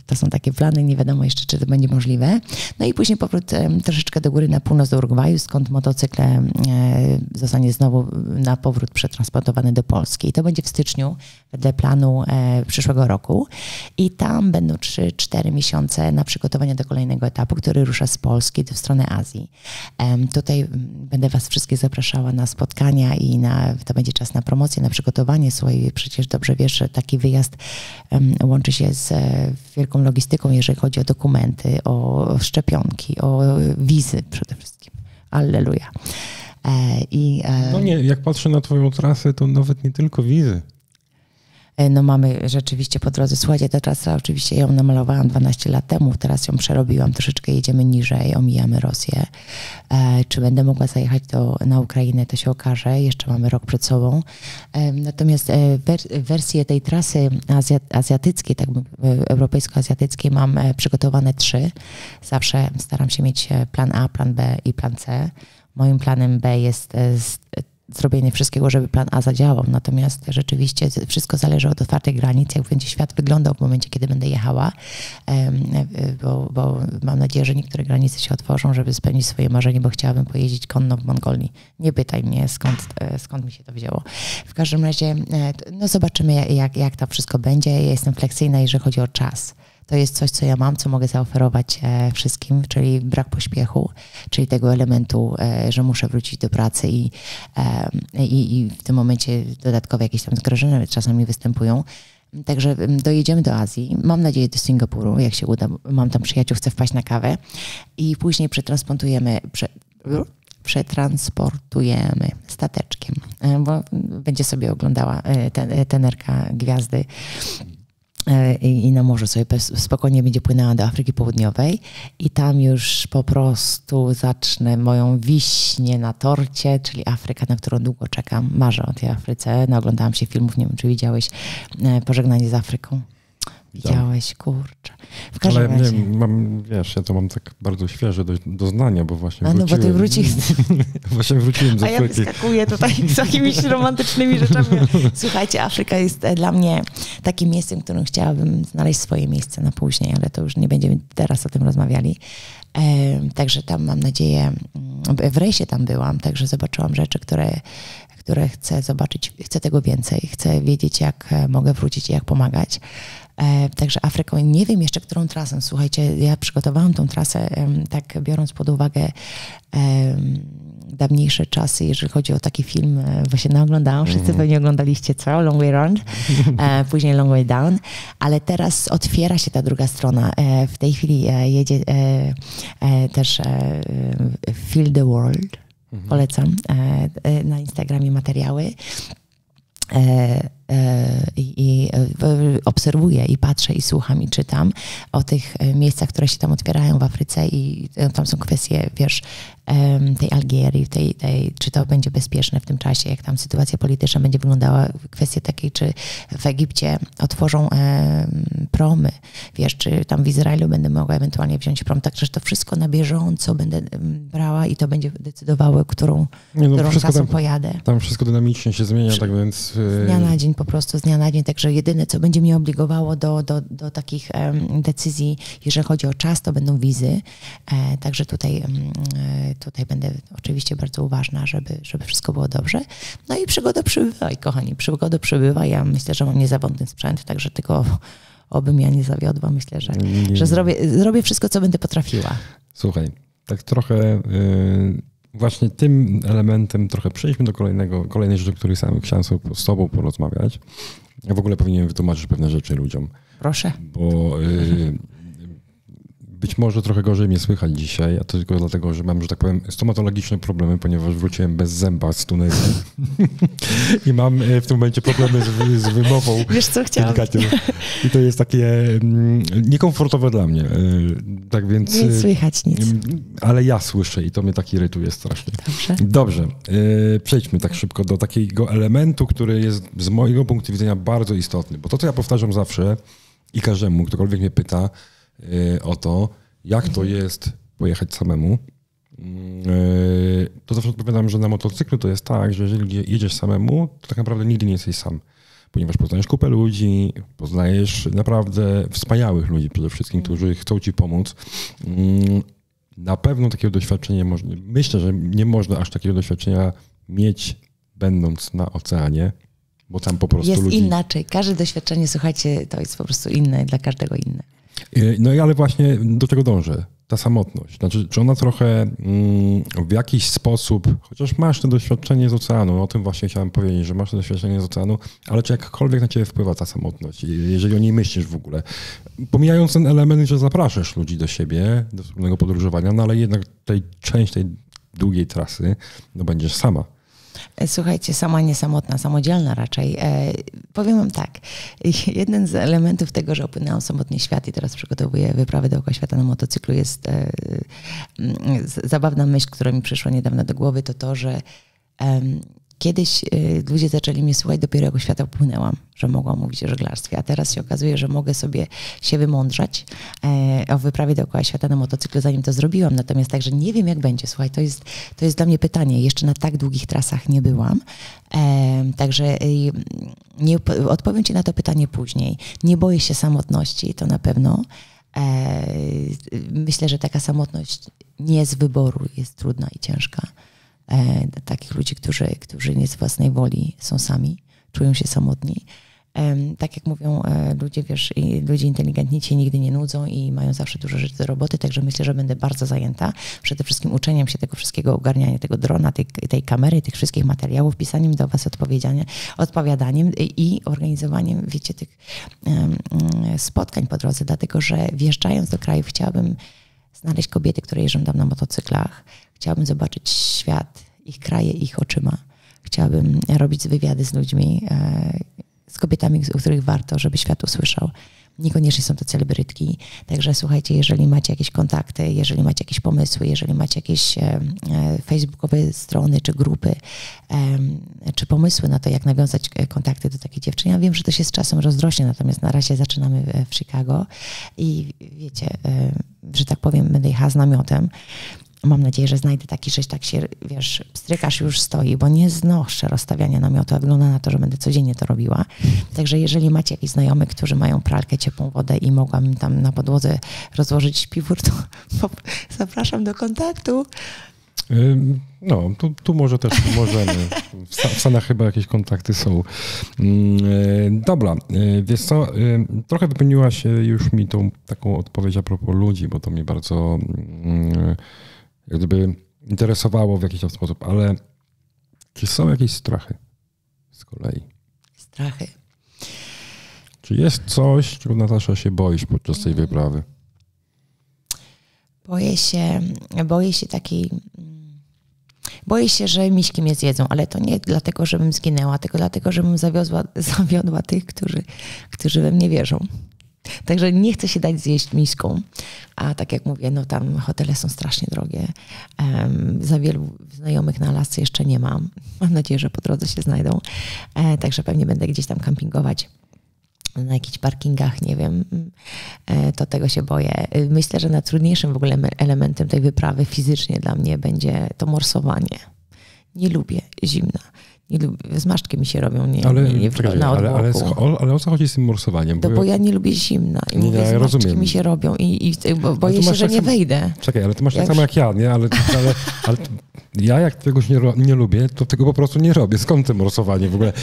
to są takie plany, nie wiadomo jeszcze, czy to będzie możliwe. No i później powrót troszeczkę do góry na północ do Urugwaju, skąd motocykl zostanie znowu na powrót przetransportowany do Polski. I to będzie w styczniu wedle planu przyszłego roku. I tam będą 3-4 miesiące na przygotowanie do kolejnego etapu, który rusza z Polski w stronę Azji. Tutaj będę was wszystkich zapraszała na spotkania i to będzie czas na promocję, na przygotowanie. Słuchaj, przecież dobrze wiesz, że taki wyjazd łączy się z wielką logistyką, jeżeli chodzi o dokumenty, o szczepionki, o wizy przede wszystkim. Alleluja. No nie, jak patrzę na twoją trasę, to nawet nie tylko wizy. No mamy rzeczywiście po drodze, słuchajcie, ta trasa oczywiście ją namalowałam 12 lat temu, teraz ją przerobiłam, troszeczkę jedziemy niżej, omijamy Rosję. Czy będę mogła zajechać na Ukrainę, to się okaże, jeszcze mamy rok przed sobą. Natomiast wersje tej trasy azjatyckiej, tak europejsko-azjatyckiej mam przygotowane 3. Zawsze staram się mieć plan A, plan B i plan C. Moim planem B jest zrobienie wszystkiego, żeby plan A zadziałał. Natomiast rzeczywiście wszystko zależy od otwartych granic, jak będzie świat wyglądał w momencie, kiedy będę jechała, bo mam nadzieję, że niektóre granice się otworzą, żeby spełnić swoje marzenie, bo chciałabym pojeździć konno w Mongolii. Nie pytaj mnie, skąd mi się to wzięło. W każdym razie no zobaczymy, jak to wszystko będzie. Ja jestem fleksyjna, jeżeli chodzi o czas. To jest coś, co ja mam, co mogę zaoferować wszystkim, czyli brak pośpiechu, czyli tego elementu, że muszę wrócić do pracy i w tym momencie dodatkowe jakieś tam zgrożenia czasami występują. Także dojedziemy do Azji, mam nadzieję do Singapuru, jak się uda, mam tam przyjaciół, chcę wpaść na kawę i później przetransportujemy stateczkiem, bo będzie sobie oglądała tenerka gwiazdy. I na morzu sobie spokojnie będzie płynęła do Afryki Południowej i tam już po prostu zacznę moją wiśnię na torcie, czyli Afryka, na którą długo czekam. Marzę o tej Afryce. Naoglądałam się filmów, nie wiem, czy widziałeś Pożegnanie z Afryką. Widziałeś, kurczę. W każdym razie. Ja to mam tak bardzo świeże doznania, bo właśnie wróciłem. No bo ty wróciłeś. Właśnie wróciłem z Afryki. A ja wyskakuję tutaj z jakimiś romantycznymi rzeczami. Słuchajcie, Afryka jest dla mnie takim miejscem, w którym chciałabym znaleźć swoje miejsce na później, ale to już nie będziemy teraz o tym rozmawiali. Także tam mam nadzieję, w rejsie tam byłam, także zobaczyłam rzeczy, które chcę zobaczyć, chcę tego więcej, chcę wiedzieć, jak mogę wrócić i jak pomagać. Także Afryką, nie wiem jeszcze, którą trasę. Słuchajcie, ja przygotowałam tą trasę, tak biorąc pod uwagę dawniejsze czasy, jeżeli chodzi o taki film, właśnie naoglądałam, wszyscy pewnie oglądaliście, co? Long Way Round, później Long Way Down, ale teraz otwiera się ta druga strona. W tej chwili jedzie też Feel the World, polecam, na Instagramie materiały. I obserwuję i patrzę i słucham i czytam o tych miejscach, które się tam otwierają w Afryce i tam są kwestie, wiesz, tej Algierii, czy to będzie bezpieczne w tym czasie, jak tam sytuacja polityczna będzie wyglądała, kwestie takiej, czy w Egipcie otworzą promy, wiesz, czy tam w Izraelu będę mogła ewentualnie wziąć prom, także to wszystko na bieżąco będę brała i to będzie decydowało, którą trasą pojadę. Tam wszystko dynamicznie się zmienia, tak więc... Z dnia na dzień, po prostu z dnia na dzień, także jedyne, co będzie mnie obligowało do takich decyzji, jeżeli chodzi o czas, to będą wizy, także tutaj będę oczywiście bardzo uważna, żeby wszystko było dobrze. No i przygoda przybywa, kochani, przygoda przybywa. Ja myślę, że mam niezawodny sprzęt, także tylko obym ja nie zawiodła. Myślę, że zrobię wszystko, co będę potrafiła. Słuchaj, tak trochę właśnie tym elementem trochę przejdźmy do kolejnej rzeczy, o której sam chciałem z tobą porozmawiać. Ja w ogóle powinienem wytłumaczyć pewne rzeczy ludziom. Proszę. Bo być może trochę gorzej mnie słychać dzisiaj, a to tylko dlatego, że mam, że tak powiem, stomatologiczne problemy, ponieważ wróciłem bez zęba z Tunezji. I mam w tym momencie problemy z wymową. Wiesz co, chciałam. I to jest takie niekomfortowe dla mnie. Tak więc... Nie słychać nic. Ale ja słyszę i to mnie tak irytuje strasznie. Dobrze. Przejdźmy tak szybko do takiego elementu, który jest z mojego punktu widzenia bardzo istotny. Bo to, co ja powtarzam zawsze i każdemu, ktokolwiek mnie pyta, o to, jak to jest pojechać samemu, to zawsze odpowiadam, że na motocyklu to jest tak, że jeżeli jedziesz samemu, to tak naprawdę nigdy nie jesteś sam. ponieważ poznajesz kupę ludzi, poznajesz naprawdę wspaniałych ludzi przede wszystkim, którzy chcą ci pomóc. Na pewno takiego doświadczenia myślę, że nie można aż takiego doświadczenia mieć, będąc na oceanie, bo tam po prostu jest ludzi... inaczej. Każde doświadczenie, słuchajcie, to jest po prostu inne, dla każdego inne. No i ale właśnie do czego dążę? Ta samotność. Znaczy, czy ona trochę w jakiś sposób, chociaż masz to doświadczenie z oceanu, no o tym właśnie chciałem powiedzieć, że masz to doświadczenie z oceanu, ale czy jakkolwiek na ciebie wpływa ta samotność, jeżeli o niej myślisz w ogóle? Pomijając ten element, że zapraszasz ludzi do siebie, do wspólnego podróżowania, no ale jednak część tej długiej trasy, no będziesz sama. Słuchajcie, sama nie samotna, samodzielna raczej. Powiem wam tak, jeden z elementów tego, że opłynęłam samotnie świat i teraz przygotowuję wyprawę dookoła świata na motocyklu, jest zabawna myśl, która mi przyszła niedawno do głowy, to, że kiedyś ludzie zaczęli mnie słuchać dopiero jak o świat opłynęłam, że mogłam mówić o żeglarstwie, a teraz się okazuje, że mogę sobie się wymądrzać o wyprawie dookoła świata na motocyklu, zanim to zrobiłam. Natomiast także nie wiem, jak będzie. Słuchaj, to jest dla mnie pytanie. Jeszcze na tak długich trasach nie byłam. Także odpowiem ci na to pytanie później. Nie boję się samotności, to na pewno. Myślę, że taka samotność nie z wyboru jest trudna i ciężka. Takich ludzi, którzy nie z własnej woli są sami, czują się samotni. Tak jak mówią ludzie, wiesz, ludzie inteligentni się nigdy nie nudzą i mają zawsze dużo rzeczy do roboty, także myślę, że będę bardzo zajęta przede wszystkim uczeniem się tego wszystkiego, ogarnianiem tego drona, tej kamery, tych wszystkich materiałów, pisaniem do was odpowiadaniem i organizowaniem, wiecie, tych spotkań po drodze, dlatego że wjeżdżając do krajów chciałabym znaleźć kobiety, które jeżdżą tam na motocyklach. Chciałabym zobaczyć świat, ich kraje, ich oczyma. Chciałabym robić wywiady z ludźmi, z kobietami, o których warto, żeby świat usłyszał. Niekoniecznie są to celebrytki. Także słuchajcie, jeżeli macie jakieś kontakty, jeżeli macie jakieś pomysły, jeżeli macie jakieś facebookowe strony czy grupy, czy pomysły na to, jak nawiązać kontakty do takiej dziewczyny. Ja wiem, że to się z czasem rozrośnie, natomiast na razie zaczynamy w Chicago i wiecie, że tak powiem, będę jechała z namiotem. Mam nadzieję, że znajdę taki, że tak się, wiesz, pstrykarz już stoi, bo nie znoszę rozstawiania namiotu, a wygląda na to, że będę codziennie to robiła. Także jeżeli macie jakichś znajomych, którzy mają pralkę, ciepłą wodę i mogłabym tam na podłodze rozłożyć śpiwór, to zapraszam do kontaktu. No, tu może też możemy. W Stanach chyba jakieś kontakty są. Dobra, wiesz co, trochę wypełniłaś już mi tą taką odpowiedź a propos ludzi, bo to mnie bardzo jak gdyby interesowało w jakiś tam sposób, ale czy są jakieś strachy z kolei? Strachy. Czy jest coś, czego Natasza się boisz podczas tej wyprawy? Boję się, że miśki mnie zjedzą, ale to nie dlatego, żebym zginęła, tylko dlatego, żebym zawiodła tych, którzy we mnie wierzą. Także nie chcę się dać zjeść miską. A tak jak mówię, no tam hotele są strasznie drogie. Za wielu znajomych na Alasce jeszcze nie mam. Mam nadzieję, że po drodze się znajdą. Także pewnie będę gdzieś tam kampingować na jakichś parkingach, nie wiem, to tego się boję. Myślę, że najtrudniejszym w ogóle elementem tej wyprawy fizycznie dla mnie będzie to morsowanie. Nie lubię zimna. Nie lubię, zmarszczki mi się robią na odwłoku. Ale o co chodzi z tym morsowaniem? Bo ja nie lubię zimna i mówię, zmarszczki mi się robią i boję się, że nie wejdę. Czekaj, ale ty masz tak samo jak ja, nie? Ale ja jak czegoś nie lubię, to tego po prostu nie robię. Skąd to morsowanie w ogóle?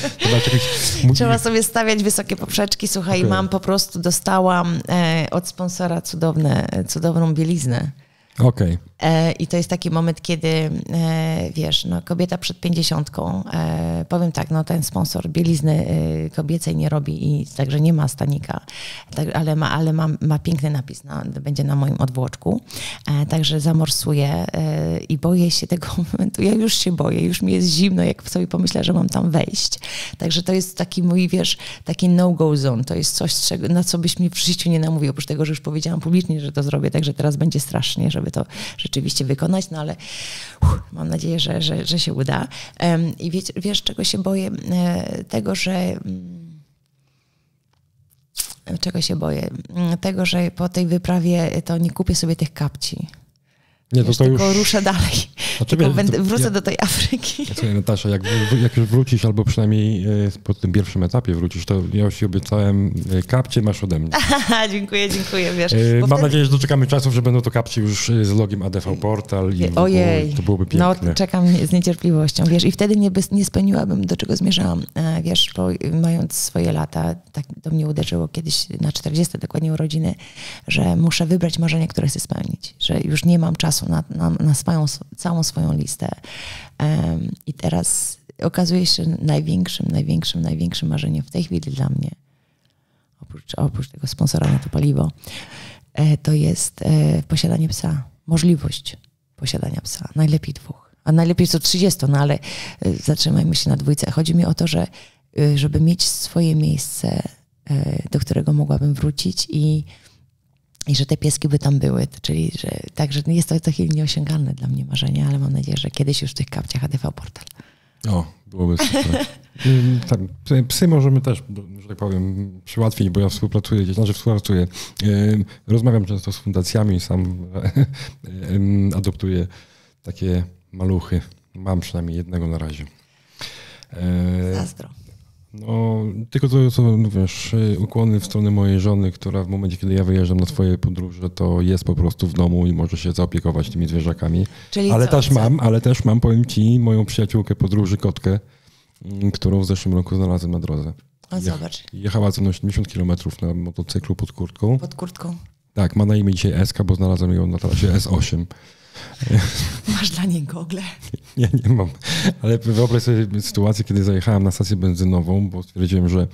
Trzeba sobie stawiać wysokie poprzeczki. Słuchaj, dostałam od sponsora cudowną bieliznę. Okej. I to jest taki moment, kiedy wiesz, no, kobieta przed 50, powiem tak, no ten sponsor bielizny kobiecej nie robi i także nie ma stanika, ale ma piękny napis, będzie na moim odwłoczku, także zamorsuję i boję się tego momentu, ja już się boję, już mi jest zimno, jak sobie pomyślę, że mam tam wejść, także to jest taki mój, wiesz, taki no-go zone, to jest coś, na co byś mi w życiu nie namówił, oprócz tego, że już powiedziałam publicznie, że to zrobię, także teraz będzie strasznie, żeby to rzeczywiście wykonać, no ale mam nadzieję, że się uda. I wiesz, czego się boję? Tego, że po tej wyprawie to nie kupię sobie tych kapci. Nie, tylko ruszę dalej. Wrócę do tej Afryki. Słuchaj, Natasza, jak już wrócisz, albo przynajmniej po tym pierwszym etapie wrócisz, to ja już ci obiecałem, kapcie masz ode mnie. Dziękuję, wiesz. Mam nadzieję, że doczekamy czasów, że będą to kapcie już z logiem ADV Portal i ojej, to byłoby piękne. No czekam z niecierpliwością, wiesz, i wtedy nie spełniłabym, do czego zmierzałam, wiesz, bo mając swoje lata, tak to mnie uderzyło kiedyś na 40 dokładnie urodziny, że muszę wybrać marzenia, które chcę spełnić, że już nie mam czasu na całą swoją listę. I teraz okazuje się, że największym marzeniem w tej chwili dla mnie, oprócz tego sponsora na to paliwo, to jest posiadanie psa. Możliwość posiadania psa. Najlepiej 2. A najlepiej co 30, no ale zatrzymajmy się na 2. Chodzi mi o to, że żeby mieć swoje miejsce, do którego mogłabym wrócić i że te pieski by tam były. Czyli, że także jest to takie nieosiągalne dla mnie marzenie, ale mam nadzieję, że kiedyś już w tych kapciach ADV Portal. O, byłoby super. Tak, psy możemy też, że tak powiem, przyłatwić, bo ja współpracuję. Rozmawiam często z fundacjami, sam adoptuję takie maluchy. Mam przynajmniej jednego na razie. Zazdro. No, tylko to, co mówisz, ukłony w stronę mojej żony, która w momencie, kiedy ja wyjeżdżam na swoje podróże, to jest po prostu w domu i może się zaopiekować tymi zwierzakami. Czyli ale też mam, powiem ci, moją przyjaciółkę podróży, kotkę, którą w zeszłym roku znalazłem na drodze. O, zobacz. Jechała ze mną 70 km na motocyklu pod kurtką. Pod kurtką? Tak, ma na imię dzisiaj Eska, bo znalazłem ją na trasie S8. Masz dla niej gogle? Nie mam. Ale wyobraź sobie sytuację, kiedy zajechałem na stację benzynową, bo stwierdziłem, że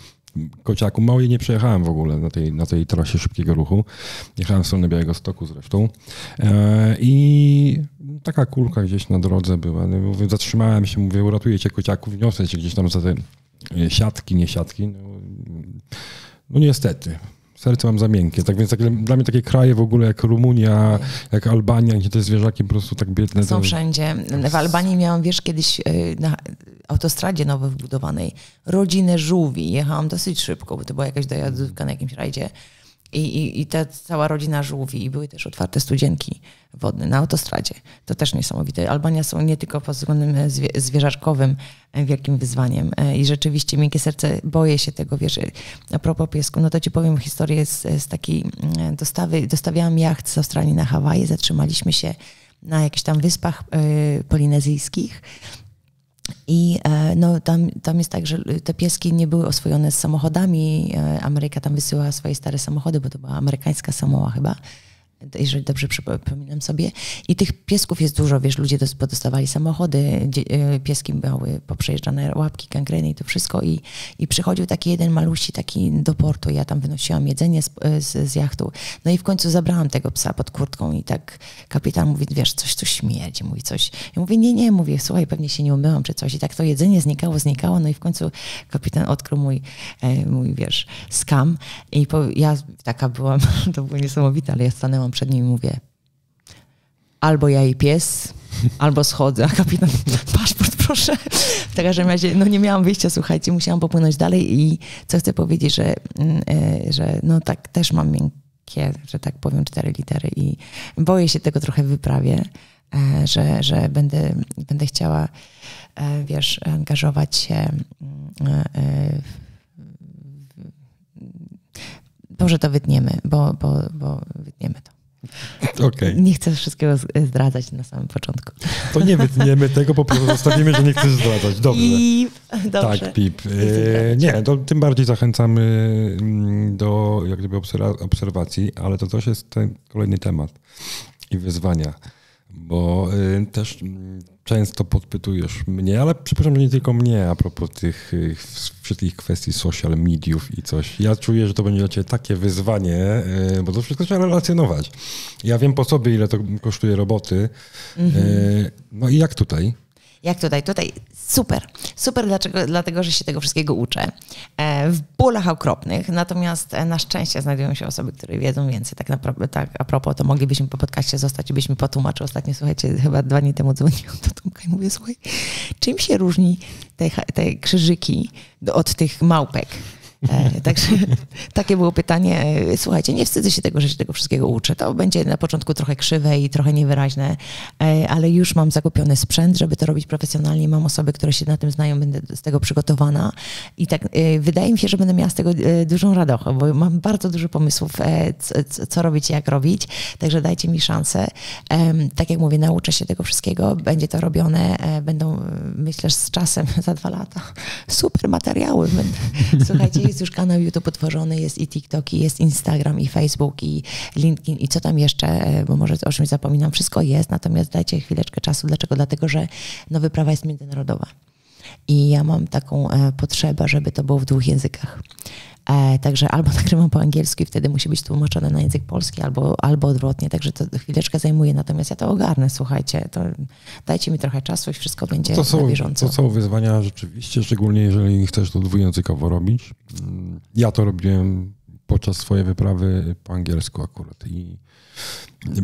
kociaku małej nie przejechałem w ogóle na tej trasie szybkiego ruchu. Jechałem w stronę Białegostoku zresztą. I taka kulka gdzieś na drodze była. Mówię, zatrzymałem się, mówię, uratuję cię kociaku, wniosę cię gdzieś tam za te siatki, nie siatki. No niestety. Serce mam za miękkie. Tak więc dla mnie takie kraje w ogóle jak Rumunia, jak Albania, gdzie te zwierzaki po prostu tak biedne. Są wszędzie. W Albanii miałam, wiesz, kiedyś na autostradzie nowo wbudowanej rodzinę żółwi. Jechałam dosyć szybko, bo to była jakaś dojazdówka na jakimś rajdzie. I ta cała rodzina żółwi i były też otwarte studzienki wodne na autostradzie. To też niesamowite. Albania są nie tylko pod względem zwierzaczkowym wielkim wyzwaniem i rzeczywiście miękkie serce, boję się tego, wiesz, a propos piesku, no to ci powiem historię z takiej dostawy. Dostawiałam jacht z Australii na Hawaje, zatrzymaliśmy się na jakichś tam wyspach polinezyjskich. I no, tam jest tak, że te pieski nie były oswojone z samochodami. Ameryka tam wysyła swoje stare samochody, bo to była amerykańska Samoa chyba, jeżeli dobrze przypominam sobie. I tych piesków jest dużo, wiesz, ludzie podostawali samochody, pieski miały poprzejeżdżane łapki, gangreny i to wszystko. I przychodził taki jeden malusi taki do portu. Ja tam wynosiłam jedzenie z jachtu. No i w końcu zabrałam tego psa pod kurtką i tak kapitan mówi, wiesz, coś tu śmierdzi, mówi coś. Ja mówię, nie, mówię, słuchaj, pewnie się nie umyłam czy coś. I tak to jedzenie znikało. No i w końcu kapitan odkrył mój wiesz, skam. I ja taka byłam, to było niesamowite, ale ja stanęłam przed nim i mówię, albo ja i pies, albo schodzę, a kapitan, paszport proszę. W każdym razie, no nie miałam wyjścia, słuchajcie, musiałam popłynąć dalej i co chcę powiedzieć, że no tak też mam miękkie, że tak powiem, 4 litery i boję się tego trochę w wyprawie, że będę chciała, wiesz, angażować się Boże, to wytniemy, bo wytniemy to. Okay. Nie chcę wszystkiego zdradzać na samym początku. To nie wytniemy tego, po prostu zostawimy, że nie chcesz zdradzać. Dobrze. Dobrze. Tak, Pip. Nie, to tym bardziej zachęcamy do jak gdyby obserwacji, ale to też jest ten kolejny temat i wyzwania, bo też często podpytujesz mnie, ale przypuszczam, że nie tylko mnie, a propos tych wszystkich kwestii social mediów i coś. Ja czuję, że to będzie dla ciebie takie wyzwanie, bo to wszystko trzeba relacjonować. Ja wiem po sobie, ile to kosztuje roboty. No i jak tutaj? Jak tutaj? Tutaj super. Super dlatego, że się tego wszystkiego uczę. W bólach okropnych, natomiast na szczęście znajdują się osoby, które wiedzą więcej. Tak naprawdę, tak, a propos, to moglibyśmy po podcaście zostać i byś mi potłumaczył. Ostatnio, słuchajcie, chyba 2 dni temu dzwoniłam do Tomka i mówię, słuchaj, czym się różni te krzyżyki od tych małpek? Także takie było pytanie. Słuchajcie, nie wstydzę się tego, że się tego wszystkiego uczę. To będzie na początku trochę krzywe i trochę niewyraźne, ale już mam zakupiony sprzęt, żeby to robić profesjonalnie. Mam osoby, które się na tym znają, będę z tego przygotowana i tak wydaje mi się, że będę miała z tego dużą radochę, bo mam bardzo dużo pomysłów, co robić i jak robić. Także dajcie mi szansę. Tak jak mówię, nauczę się tego wszystkiego. Będzie to robione. Będą, myślę, z czasem, za 2 lata, super materiały. Słuchajcie, jest już kanał YouTube utworzony, jest i TikTok, i jest Instagram, i Facebook, i LinkedIn, i co tam jeszcze, bo może o czymś zapominam. Wszystko jest, natomiast dajcie chwileczkę czasu. Dlaczego? Dlatego, że wyprawa jest międzynarodowa. I ja mam taką potrzebę, żeby to było w 2 językach. Także albo nagrywam po angielsku i wtedy musi być tłumaczone na język polski, albo odwrotnie, także to chwileczkę zajmuje, natomiast ja to ogarnę, słuchajcie, to dajcie mi trochę czasu i wszystko będzie na bieżąco. To są wyzwania rzeczywiście, szczególnie jeżeli chcesz to dwujęzykowo robić. Ja to robiłem podczas swojej wyprawy po angielsku akurat i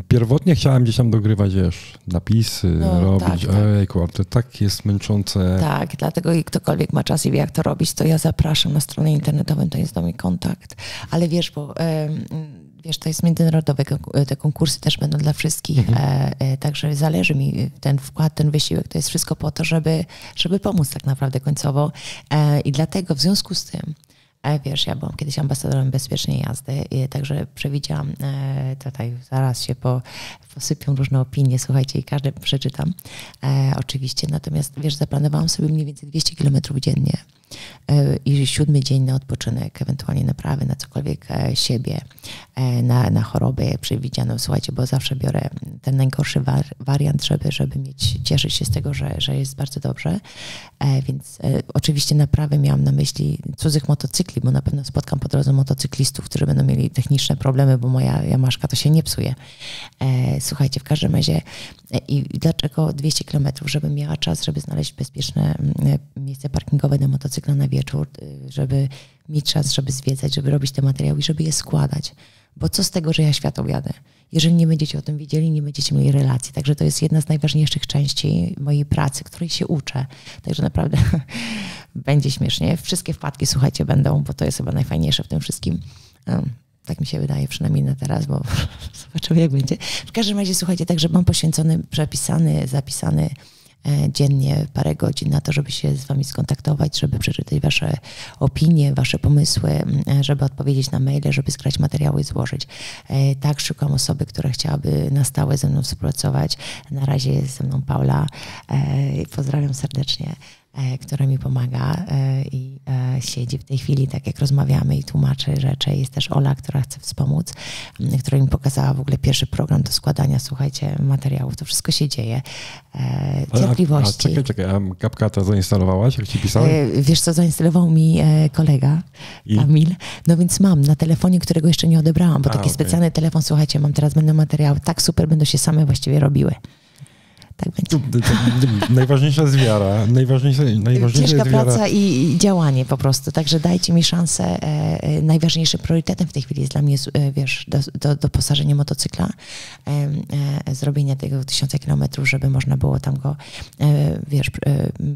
pierwotnie chciałem gdzieś tam dogrywać, napisy, robić. Tak. Ejku, ale to tak jest męczące. Tak, dlatego ktokolwiek ma czas i wie, jak to robić, to ja zapraszam na stronę internetową, to jest do mnie kontakt. Ale wiesz, bo to jest międzynarodowe, te konkursy też będą dla wszystkich, także zależy mi ten wkład, ten wysiłek, to jest wszystko po to, żeby pomóc tak naprawdę końcowo i dlatego w związku z tym wiesz, ja byłam kiedyś ambasadorem bezpiecznej jazdy, także przewidziałam, tutaj zaraz się posypią różne opinie, słuchajcie, i każde przeczytam, oczywiście, natomiast wiesz, zaplanowałam sobie mniej więcej 200 kilometrów dziennie i 7 dzień na odpoczynek, ewentualnie naprawy, na cokolwiek siebie, na chorobę przewidzianą, słuchajcie, bo zawsze biorę ten najgorszy wariant, żeby cieszyć się z tego, że jest bardzo dobrze, więc oczywiście naprawy miałam na myśli cudzych motocykli, bo na pewno spotkam po drodze motocyklistów, którzy będą mieli techniczne problemy, bo moja Yamaszka to się nie psuje. Słuchajcie, w każdym razie i dlaczego 200 kilometrów, żebym miała czas, żeby znaleźć bezpieczne miejsce parkingowe na motocykla na wieczór, żeby mieć czas, żeby zwiedzać, żeby robić te materiały i żeby je składać. Bo co z tego, że ja świat objadę? Jeżeli nie będziecie o tym wiedzieli, nie będziecie mieli relacji. Także to jest jedna z najważniejszych części mojej pracy, której się uczę. Także naprawdę będzie śmiesznie. Wszystkie wpadki, słuchajcie, będą, bo to jest chyba najfajniejsze w tym wszystkim. Tak mi się wydaje, przynajmniej na teraz, bo zobaczymy, jak będzie. W każdym razie, słuchajcie, także mam poświęcony, zapisany dziennie parę godzin na to, żeby się z wami skontaktować, żeby przeczytać wasze opinie, wasze pomysły, żeby odpowiedzieć na maile, żeby skrać materiały i złożyć. Tak, szukam osoby, która chciałaby na stałe ze mną współpracować. Na razie jest ze mną Paula. Pozdrawiam serdecznie, która mi pomaga i siedzi w tej chwili, tak jak rozmawiamy i tłumaczy rzeczy. Jest też Ola, która chce wspomóc, która mi pokazała w ogóle pierwszy program do składania, słuchajcie, materiałów. To wszystko się dzieje. Cierpliwości. Czekaj, a CapCut'a zainstalowałaś, jak ci pisałem? Wiesz co, zainstalował mi kolega, Kamil. No więc mam na telefonie, którego jeszcze nie odebrałam, bo taki specjalny telefon, słuchajcie, mam teraz, będą materiały tak super, będą się same właściwie robiły. Tak będzie. Najważniejsza jest wiara. Ciężka praca i działanie po prostu. Także dajcie mi szansę. Najważniejszym priorytetem w tej chwili jest dla mnie, wiesz, doposażenie motocykla, zrobienia tego 1000 kilometrów, żeby można było tam go, wiesz,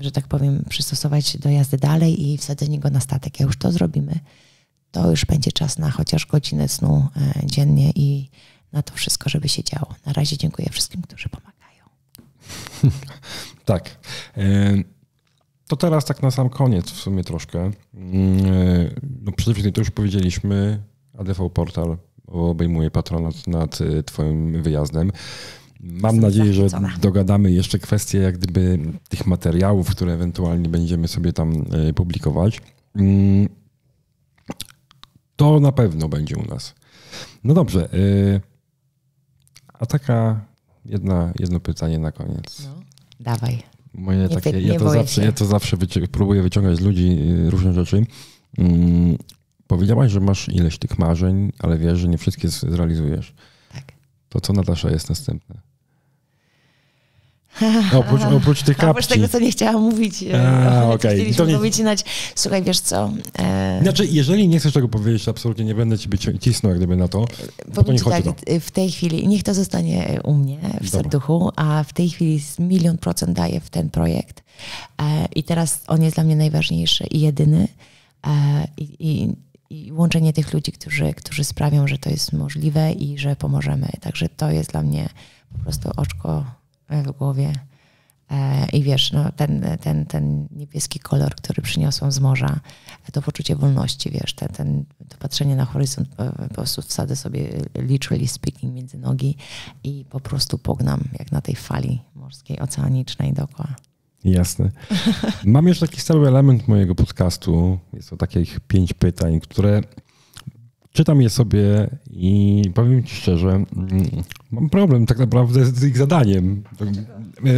że tak powiem, przystosować do jazdy dalej i wsadzenie go na statek. Jak już to zrobimy, to już będzie czas na chociaż godzinę snu dziennie i na to wszystko, żeby się działo. Na razie dziękuję wszystkim, którzy pomagają. Tak. To teraz tak na sam koniec w sumie troszkę. No przede wszystkim to już powiedzieliśmy, ADV Portal obejmuje patronat nad twoim wyjazdem. Mam nadzieję, że dogadamy jeszcze kwestie jak gdyby tych materiałów, które ewentualnie będziemy sobie tam publikować. To na pewno będzie u nas. No dobrze. A jedno pytanie na koniec. No, dawaj. Moje takie, ja to zawsze próbuję wyciągać z ludzi różne rzeczy. Powiedziałaś, że masz ileś tych marzeń, ale wiesz, że nie wszystkie zrealizujesz. Tak. To co, Natasza, jest następne? Oprócz tych kapci. Oprócz tego, co nie chciałam mówić. Okej. Chcieliśmy wycinać. Słuchaj, wiesz co? Znaczy, jeżeli nie chcesz tego powiedzieć, to absolutnie nie będę ciebie cisnął jak gdyby na to. To nie chodzi tak, w tej chwili, niech to zostanie u mnie w serduchu, a w tej chwili 1,000,000% daję w ten projekt. I teraz on jest dla mnie najważniejszy i jedyny. i łączenie tych ludzi, którzy sprawią, że to jest możliwe i że pomożemy. Także to jest dla mnie po prostu oczko w głowie. I wiesz, no, ten niebieski kolor, który przyniosłam z morza, to poczucie wolności, wiesz, to patrzenie na horyzont, po prostu wsadzę sobie literally speaking między nogi i po prostu pognam jak na tej fali morskiej, oceanicznej dookoła. Jasne. Mam jeszcze taki stały element mojego podcastu. Jest to takich 5 pytań, które czytam je sobie i powiem ci szczerze, mam problem tak naprawdę z ich zadaniem.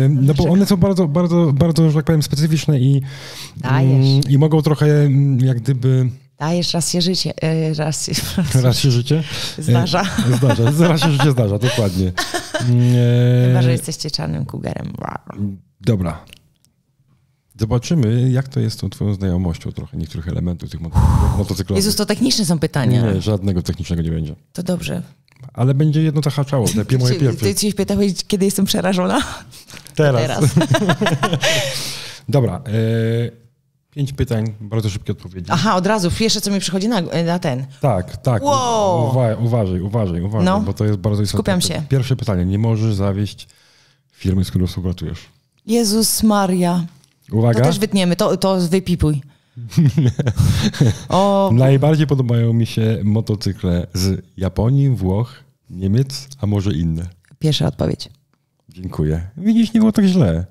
No bo one są bardzo, bardzo, bardzo, że tak powiem, specyficzne i mogą trochę jak gdyby... Dajesz, raz się życie. Raz się życie? Zdarza. Raz się życie zdarza, dokładnie. Chyba, że jesteście czarnym kugerem. Dobra. Zobaczymy, jak to jest z tą twoją znajomością trochę niektórych elementów tych motocyklowych. Jezus, to techniczne są pytania. Nie, żadnego technicznego nie będzie. To dobrze. Ale będzie jedno zahaczało, te moje pierwsze. Ty coś pytałeś, kiedy jestem przerażona? Teraz. Dobra. 5 pytań, bardzo szybkie odpowiedzi. Aha, od razu. Pierwsze, co mi przychodzi na ten. Tak. Wow. Uważaj, no. bo to jest bardzo istotne. Skupiam się. Pierwsze pytanie. Nie możesz zawieść firmy, z którą współpracujesz. Jezus Maria. Uwaga. To też wytniemy, to wypipuj. Najbardziej podobają mi się motocykle z Japonii, Włoch, Niemiec, a może inne. Pierwsza odpowiedź. Dziękuję. Widzisz, nie było tak źle.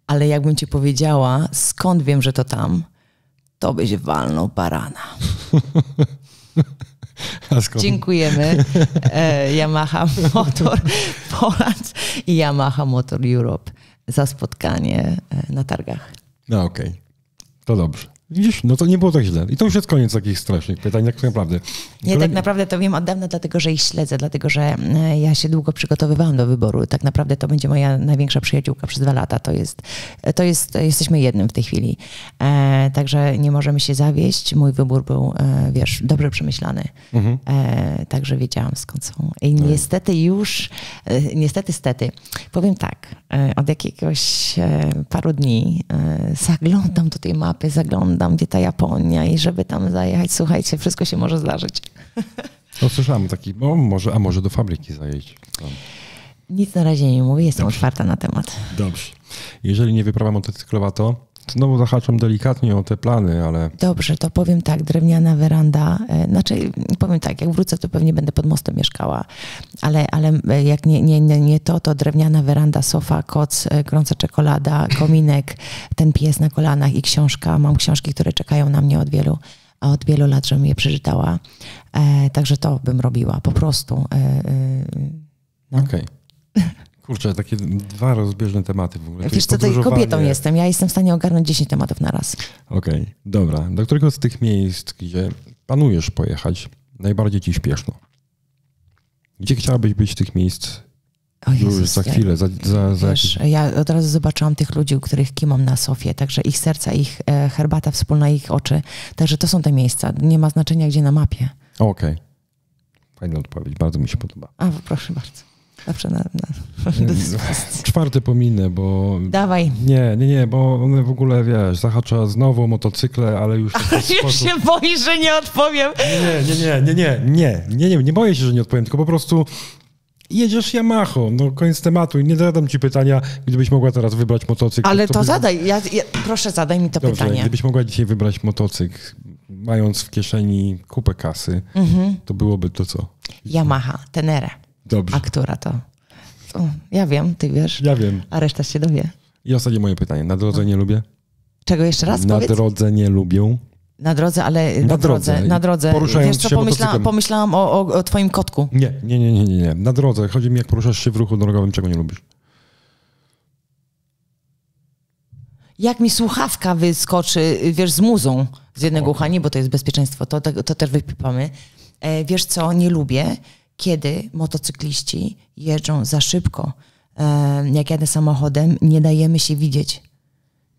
Ale jakbym ci powiedziała, skąd wiem, że to tam, to byś walnął barana. Dziękujemy. Yamaha Motor Poland i Yamaha Motor Europe za spotkanie na targach. No okej. To dobrze. Widzisz, no to nie było tak źle. I to już jest koniec takich strasznych pytań, tak naprawdę. Nie, tak naprawdę to wiem od dawna, dlatego że ich śledzę, dlatego że ja się długo przygotowywałam do wyboru. Tak naprawdę to będzie moja największa przyjaciółka przez 2 lata. Jesteśmy jednym w tej chwili. Także nie możemy się zawieść. Mój wybór był, wiesz, dobrze przemyślany. Także wiedziałam, skąd są. I niestety, powiem tak, od jakiegoś paru dni zaglądam do tej mapy, gdzie ta Japonia i żeby tam zajechać, słuchajcie, wszystko się może zdarzyć. No słyszałem taki, a może do fabryki zajeść. Nic na razie nie mówię, jestem otwarta na temat. Dobrze. Jeżeli nie wyprawa motocyklowa, to znowu zahaczam delikatnie o te plany, ale... Dobrze, to powiem tak, drewniana weranda, znaczy powiem tak, jak wrócę, to pewnie będę pod mostem mieszkała, ale jak nie to drewniana weranda, sofa, koc, gorąca czekolada, kominek, ten pies na kolanach i książka. Mam książki, które czekają na mnie od wielu lat, żebym je przeczytała. Także to bym robiła, po prostu. No. Okej. Kurczę, takie 2 rozbieżne tematy w ogóle. Wiesz co, kobietą jestem. Ja jestem w stanie ogarnąć 10 tematów na raz. Okej, dobra. Do którego z tych miejsc, gdzie planujesz pojechać, najbardziej ci śpieszno? Gdzie chciałabyś być z tych miejsc już za chwilę? Wiesz, ja od razu zobaczyłam tych ludzi, u których kimam na sofie, także ich serca, ich herbata wspólna, ich oczy. Także to są te miejsca. Nie ma znaczenia, gdzie na mapie. Okej. Fajna odpowiedź. Bardzo mi się podoba. Proszę bardzo. Zawsze Czwarte pominę, bo... Dawaj. Nie, bo one w ogóle, wiesz, zahacza znowu motocykle, ale już... Już się boisz, że nie odpowiem. Nie boję się, że nie odpowiem, tylko po prostu jedziesz Yamaha, no koniec tematu i nie zadam ci pytania, gdybyś mogła teraz wybrać motocykl. Ale to zadaj, proszę zadaj mi to pytanie. Gdybyś mogła dzisiaj wybrać motocykl, mając w kieszeni kupę kasy, to byłoby to co? Yamaha, Tenere. Dobrze. A która to? Ja wiem, ty wiesz. Ja wiem. A reszta się dowie. I ostatnie moje pytanie. Na drodze nie lubię? Czego jeszcze raz? Na powiedz? drodze nie lubię. Na drodze, ale na drodze. Poruszając wiesz co, się pomyślałam o twoim kotku. Nie. Na drodze. Chodzi mi, jak poruszasz się w ruchu drogowym, czego nie lubisz? Jak mi słuchawka wyskoczy, wiesz, z muzą z jednego ucha, nie, bo to jest bezpieczeństwo, to też wypipamy. Wiesz co, nie lubię, kiedy motocykliści jeżdżą za szybko. Jak jadę samochodem, nie dajemy się widzieć.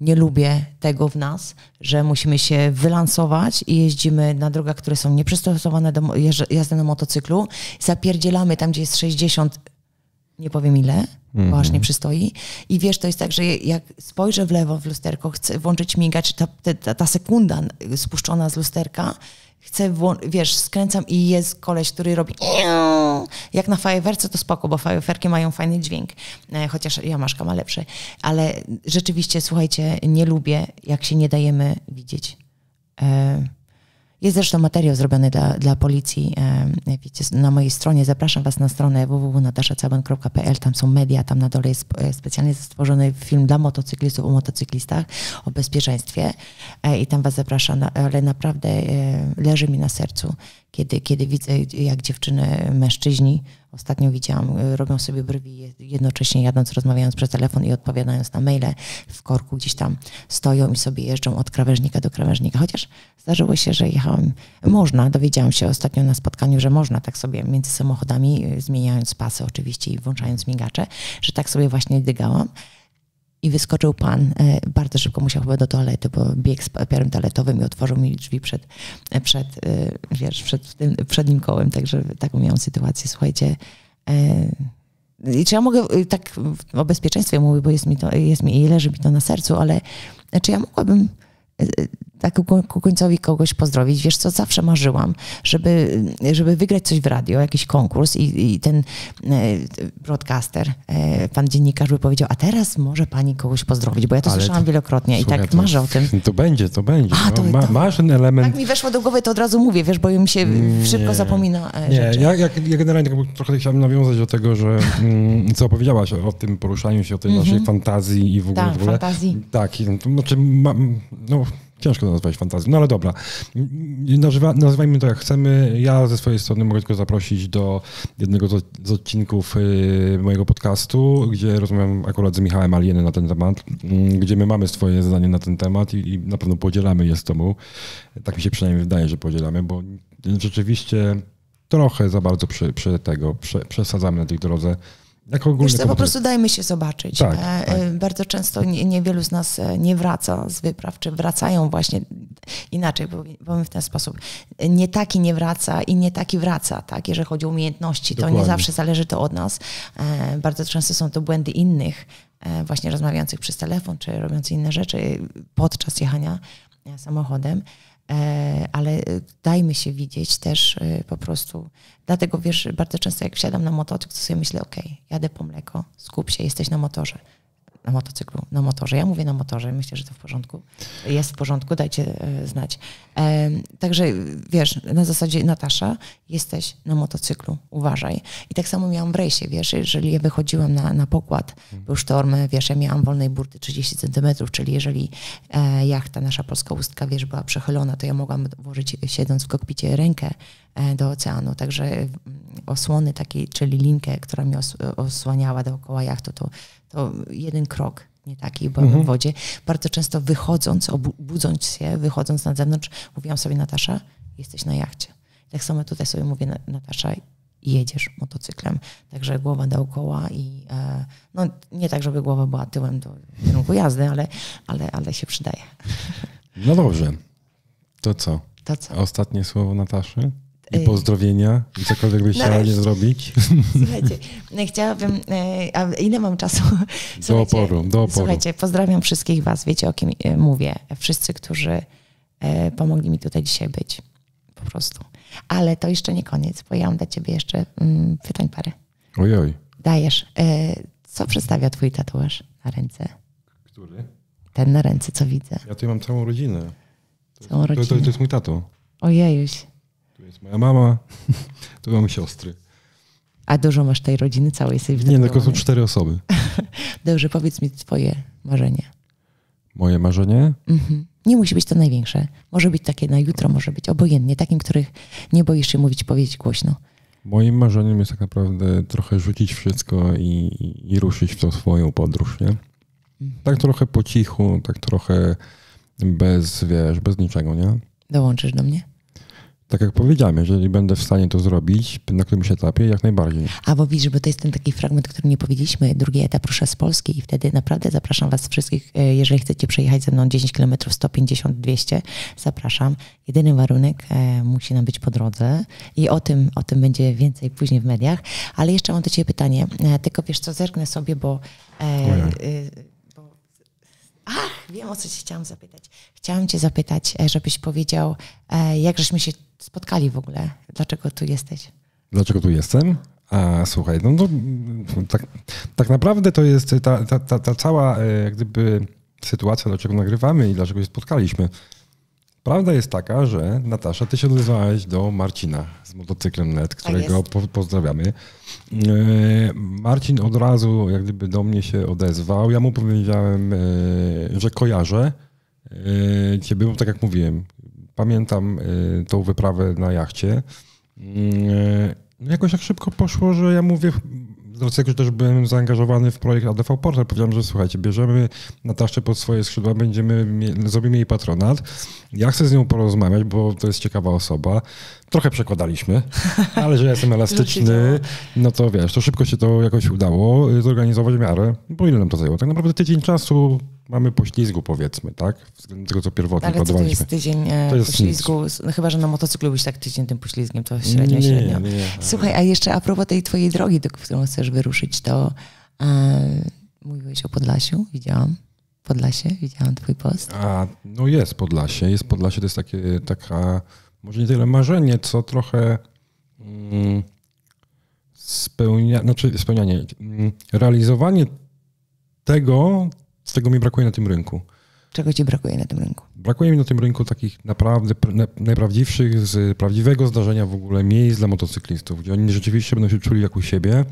Nie lubię tego w nas, że musimy się wylansować i jeździmy na drogach, które są nieprzystosowane do jazdy na motocyklu. Zapierdzielamy tam, gdzie jest 60. nie powiem ile, bo aż nie przystoi. I wiesz, to jest tak, że jak spojrzę w lewo w lusterko, chcę włączyć migacz, ta sekunda spuszczona z lusterka, wiesz, skręcam i jest koleś, który robi jak na fajerwerce, to spoko, bo fajerwerki mają fajny dźwięk, chociaż Yamaszka ma lepszy. Ale rzeczywiście, słuchajcie, nie lubię, jak się nie dajemy widzieć. Jest zresztą materiał zrobiony dla policji. Wiecie, na mojej stronie, zapraszam was na stronę www.nataszacaban.pl, tam są media, tam na dole jest specjalnie stworzony film dla motocyklistów, o motocyklistach, o bezpieczeństwie i tam was zapraszam, ale naprawdę leży mi na sercu, kiedy widzę, jak dziewczyny, mężczyźni, ostatnio widziałam, robią sobie brwi jednocześnie jadąc, rozmawiając przez telefon i odpowiadając na maile, w korku gdzieś tam stoją i sobie jeżdżą od krawężnika do krawężnika. Chociaż zdarzyło się, że jechałam, dowiedziałam się ostatnio na spotkaniu, że można tak sobie między samochodami, zmieniając pasy oczywiście i włączając migacze, że tak sobie właśnie dygałam. I wyskoczył pan, bardzo szybko musiał chyba do toalety, bo biegł z papierem toaletowym i otworzył mi drzwi przed przednim kołem, także taką miałam sytuację. Słuchajcie, czy ja mogę, tak o bezpieczeństwie mówię, bo leży mi to na sercu, ale czy ja mogłabym tak ku końcowi kogoś pozdrowić? Wiesz co, zawsze marzyłam, żeby wygrać coś w radio, jakiś konkurs i ten broadcaster, pan dziennikarz by powiedział, a teraz może pani kogoś pozdrowić, bo ja to słyszałam wielokrotnie i tak marzę o tym. To będzie. Masz ten element. Tak mi weszło do głowy, to od razu mówię, wiesz, bo mi się szybko zapomina rzeczy. Ja generalnie trochę chciałem nawiązać do tego, że co opowiedziałaś o tym poruszaniu się, o tej naszej fantazji i w ogóle. Tak, fantazji. Tak, to znaczy, ciężko to nazwać fantazją, no ale dobra. Nazywajmy to jak chcemy. Ja ze swojej strony mogę tylko zaprosić do jednego z odcinków mojego podcastu, gdzie rozmawiam akurat z Michałem Alienem na ten temat, gdzie my mamy swoje zdanie na ten temat i na pewno podzielamy je z tobą. Tak mi się przynajmniej wydaje, że podzielamy, bo rzeczywiście trochę za bardzo przesadzamy na tej drodze. Wiesz co, po prostu dajmy się zobaczyć. Tak. Bardzo często niewielu z nas nie wraca z wypraw, czy wracają właśnie inaczej, powiem w ten sposób. Nie taki nie wraca i nie taki wraca, tak? Jeżeli chodzi o umiejętności, to nie zawsze zależy to od nas. Bardzo często są to błędy innych, właśnie rozmawiających przez telefon, czy robiących inne rzeczy podczas jechania samochodem. Ale dajmy się widzieć też po prostu. Dlatego wiesz, bardzo często jak wsiadam na motocykl, to sobie myślę, jadę po mleko, skup się, jesteś na motorze. Na motocyklu, na motorze. Ja mówię na motorze, myślę, że to w porządku. Jest w porządku, dajcie znać. Także wiesz, na zasadzie Natasza, jesteś na motocyklu, uważaj. I tak samo miałam w rejsie, wiesz, jeżeli ja wychodziłam na pokład, był sztorm, wiesz, ja miałam wolnej burty 30 centymetrów, czyli jeżeli jachta, nasza polska łustka, wiesz, była przechylona, to ja mogłam włożyć, siedząc w kokpicie, rękę do oceanu. Także osłony takiej, czyli linkę, która mi osłaniała dookoła jachtu, to jeden krok, nie taki, byłam w wodzie. Bardzo często wychodząc, budząc się, wychodząc na zewnątrz, mówiłam sobie, Natasza, jesteś na jachcie. Tak samo tutaj sobie mówię, Natasza, jedziesz motocyklem. Także głowa dookoła i nie tak, żeby głowa była tyłem do kierunku jazdy, ale się przydaje. No dobrze. To co? Ostatnie słowo Nataszy? I pozdrowienia? I cokolwiek byś chciała nie zrobić? Słuchajcie, chciałabym... A ile mam czasu? Do oporu. Słuchajcie, pozdrawiam wszystkich was. Wiecie, o kim mówię. Wszyscy, którzy pomogli mi tutaj dzisiaj być. Po prostu. Ale to jeszcze nie koniec, bo ja mam dla ciebie jeszcze pytań parę. Ojoj. Dajesz. Co przedstawia twój tatuaż na ręce? Który? Ten na ręce, co widzę. Ja tu mam całą rodzinę. To jest mój tato. Ojejuś. Tu jest moja mama, tu mam siostry. A dużo masz tej rodziny całej? Nie, tylko są 4 osoby. Dobrze, powiedz mi twoje marzenie. Moje marzenie? Nie musi być to największe. Może być takie na jutro, może być obojętnie. Takim, których nie boisz się mówić, powiedzieć głośno. Moim marzeniem jest tak naprawdę trochę rzucić wszystko i ruszyć w tą swoją podróż, nie? Tak trochę po cichu, tak trochę bez niczego, nie? Dołączysz do mnie? Tak jak powiedziałem, jeżeli będę w stanie to zrobić na którymś etapie, jak najbardziej. A bo widzisz, bo to jest ten taki fragment, który nie powiedzieliśmy, drugi etap rusza z Polski i wtedy naprawdę zapraszam was wszystkich, jeżeli chcecie przejechać ze mną 10 km, 150, 200, zapraszam. Jedyny warunek musi nam być po drodze i o tym będzie więcej później w mediach, ale jeszcze mam do ciebie pytanie, tylko wiesz co, zerknę sobie, bo wiem, o co cię chciałam zapytać. Chciałam cię zapytać, żebyś powiedział, jak żeśmy się spotkali w ogóle? Dlaczego tu jesteś? Dlaczego tu jestem? Słuchaj, no tak naprawdę to jest ta cała jak gdyby sytuacja, dlaczego nagrywamy i dlaczego się spotkaliśmy. Prawda jest taka, że Natasza, ty się odezwałaś do Marcina z Motocyklem.net, którego pozdrawiamy. Marcin od razu jak gdyby do mnie się odezwał. Ja mu powiedziałem, że kojarzę ciebie, bo tak jak mówiłem, pamiętam tą wyprawę na jachcie. Jakoś tak szybko poszło, że ja mówię, z racji tego, że też byłem zaangażowany w projekt ADV Portal, powiedziałem, że słuchajcie, bierzemy Nataszę pod swoje skrzydła, zrobimy jej patronat. Ja chcę z nią porozmawiać, bo to jest ciekawa osoba. Trochę przekładaliśmy, ale że ja jestem elastyczny, no to wiesz, to szybko się to jakoś udało zorganizować w miarę. Bo ile nam to zajęło? Tak naprawdę tydzień czasu mamy poślizgu, powiedzmy, tak? Względem tego, co pierwotnie planowaliśmy. Ale to jest tydzień poślizgu? No, chyba, że na motocyklu byś tak tydzień tym poślizgiem, to średnio. Nie. Słuchaj, a jeszcze a propos tej twojej drogi, którą chcesz wyruszyć, to mówiłeś o Podlasiu, widziałam. Podlasie, widziałam twój post. No jest Podlasie. Jest Podlasie, to jest taka, może nie tyle marzenie, co trochę spełnianie, realizowanie tego, czego mi brakuje na tym rynku. Czego ci brakuje na tym rynku? Brakuje mi na tym rynku takich naprawdę najprawdziwszych, z prawdziwego zdarzenia w ogóle miejsc dla motocyklistów, gdzie oni rzeczywiście będą się czuli jak u siebie.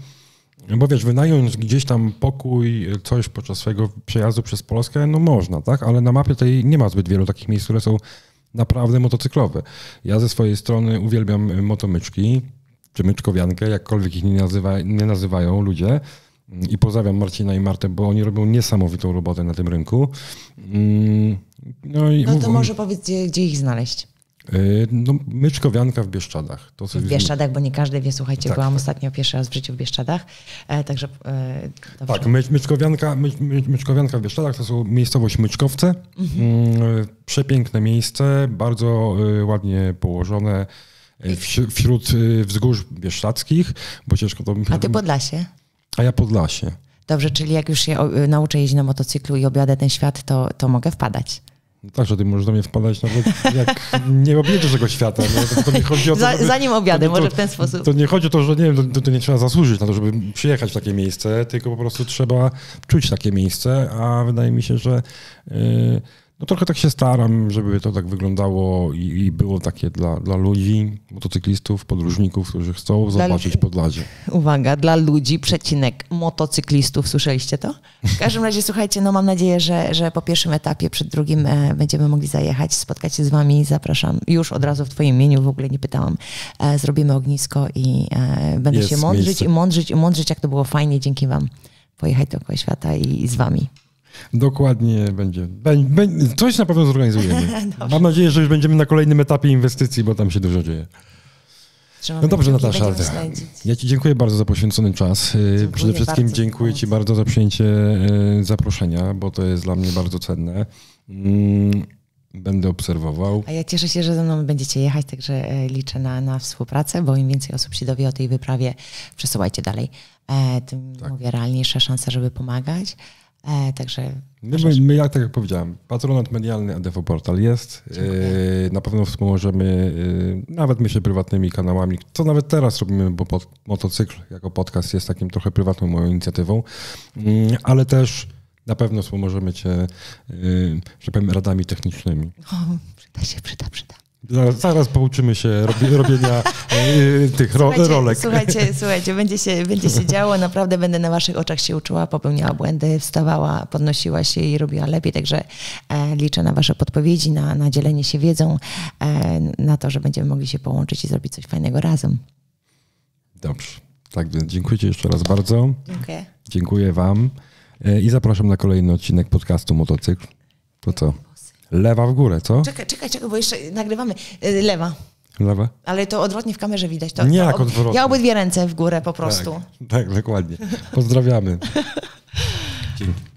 Bo wiesz, wynająć gdzieś tam pokój, coś podczas swojego przejazdu przez Polskę, no można, tak? Ale na mapie tej nie ma zbyt wielu takich miejsc, które są naprawdę motocyklowe. Ja ze swojej strony uwielbiam motomyczki, czy myczkowiankę, jakkolwiek ich nie nazywają ludzie. I pozdrawiam Marcina i Martę, bo oni robią niesamowitą robotę na tym rynku. No to może powiedz, gdzie ich znaleźć. No, myczkowianka w Bieszczadach. W Bieszczadach, bo nie każdy wie, słuchajcie, tak, byłam ostatnio pierwszy raz w życiu w Bieszczadach, także dobrze. Tak, myczkowianka w Bieszczadach to są miejscowość Myczkowce. Przepiękne miejsce, bardzo ładnie położone wśród wzgórz bieszczadzkich, bo ciężko to... A ty Podlasie? A ja Podlasie. Dobrze, czyli jak już się nauczę jeździć na motocyklu i objadę ten świat, to mogę wpadać. No tak, że ty możesz do mnie wpadać nawet jak nie objedziesz tego świata. Nie? To nie chodzi o to, zanim objadę, może w ten sposób. To nie chodzi o to, że nie wiem, to nie trzeba zasłużyć na to, żeby przyjechać w takie miejsce, tylko po prostu trzeba czuć takie miejsce, a wydaje mi się, że no trochę tak się staram, żeby to tak wyglądało i było takie dla ludzi, motocyklistów, podróżników, którzy chcą zobaczyć Podlasie. Uwaga, dla ludzi, motocyklistów, słyszeliście to? W każdym razie, słuchajcie, no mam nadzieję, że po pierwszym etapie, przed drugim będziemy mogli zajechać, spotkać się z wami, zapraszam już od razu w twoim imieniu, w ogóle nie pytałam. Zrobimy ognisko i będę się mądrzyć, jak to było fajnie dzięki wam pojechać dookoła świata i z wami. Dokładnie będzie. Coś na pewno zorganizujemy. Mam nadzieję, że już będziemy na kolejnym etapie inwestycji, bo tam się dużo dzieje. No dobrze, Natasza. Ja ci dziękuję bardzo za poświęcony czas. Przede wszystkim dziękuję ci bardzo za przyjęcie zaproszenia, bo to jest dla mnie bardzo cenne. Będę obserwował. A ja cieszę się, że ze mną będziecie jechać, także liczę na współpracę, bo im więcej osób się dowie o tej wyprawie, przesyłajcie dalej. Tym mówię, realniejsza szansa, żeby pomagać. Także my, jak tak jak powiedziałem, patronat medialny ADV Portal jest. Na pewno wspomożemy nawet myślę prywatnymi kanałami, co nawet teraz robimy, bo motocykl jako podcast jest takim trochę prywatną moją inicjatywą, ale też na pewno wspomożemy cię, że powiem, radami technicznymi. Przyda. Zaraz pouczymy się robienia tych rolek. Słuchajcie, będzie się działo, naprawdę będę na waszych oczach się uczyła, popełniała błędy, wstawała, podnosiła się i robiła lepiej, także liczę na wasze podpowiedzi, na dzielenie się wiedzą, na to, że będziemy mogli się połączyć i zrobić coś fajnego razem. Dobrze, tak więc dziękuję ci jeszcze raz bardzo. Dziękuję. Dziękuję wam i zapraszam na kolejny odcinek podcastu Motocykl. To co? Lewa w górę, co? Czekaj, bo jeszcze nagrywamy. Lewa. Lewe? Ale to odwrotnie w kamerze widać. To, Nie to jak odwrotnie. Ja obydwie ręce w górę po prostu. Tak, dokładnie. Pozdrawiamy. Dzięki.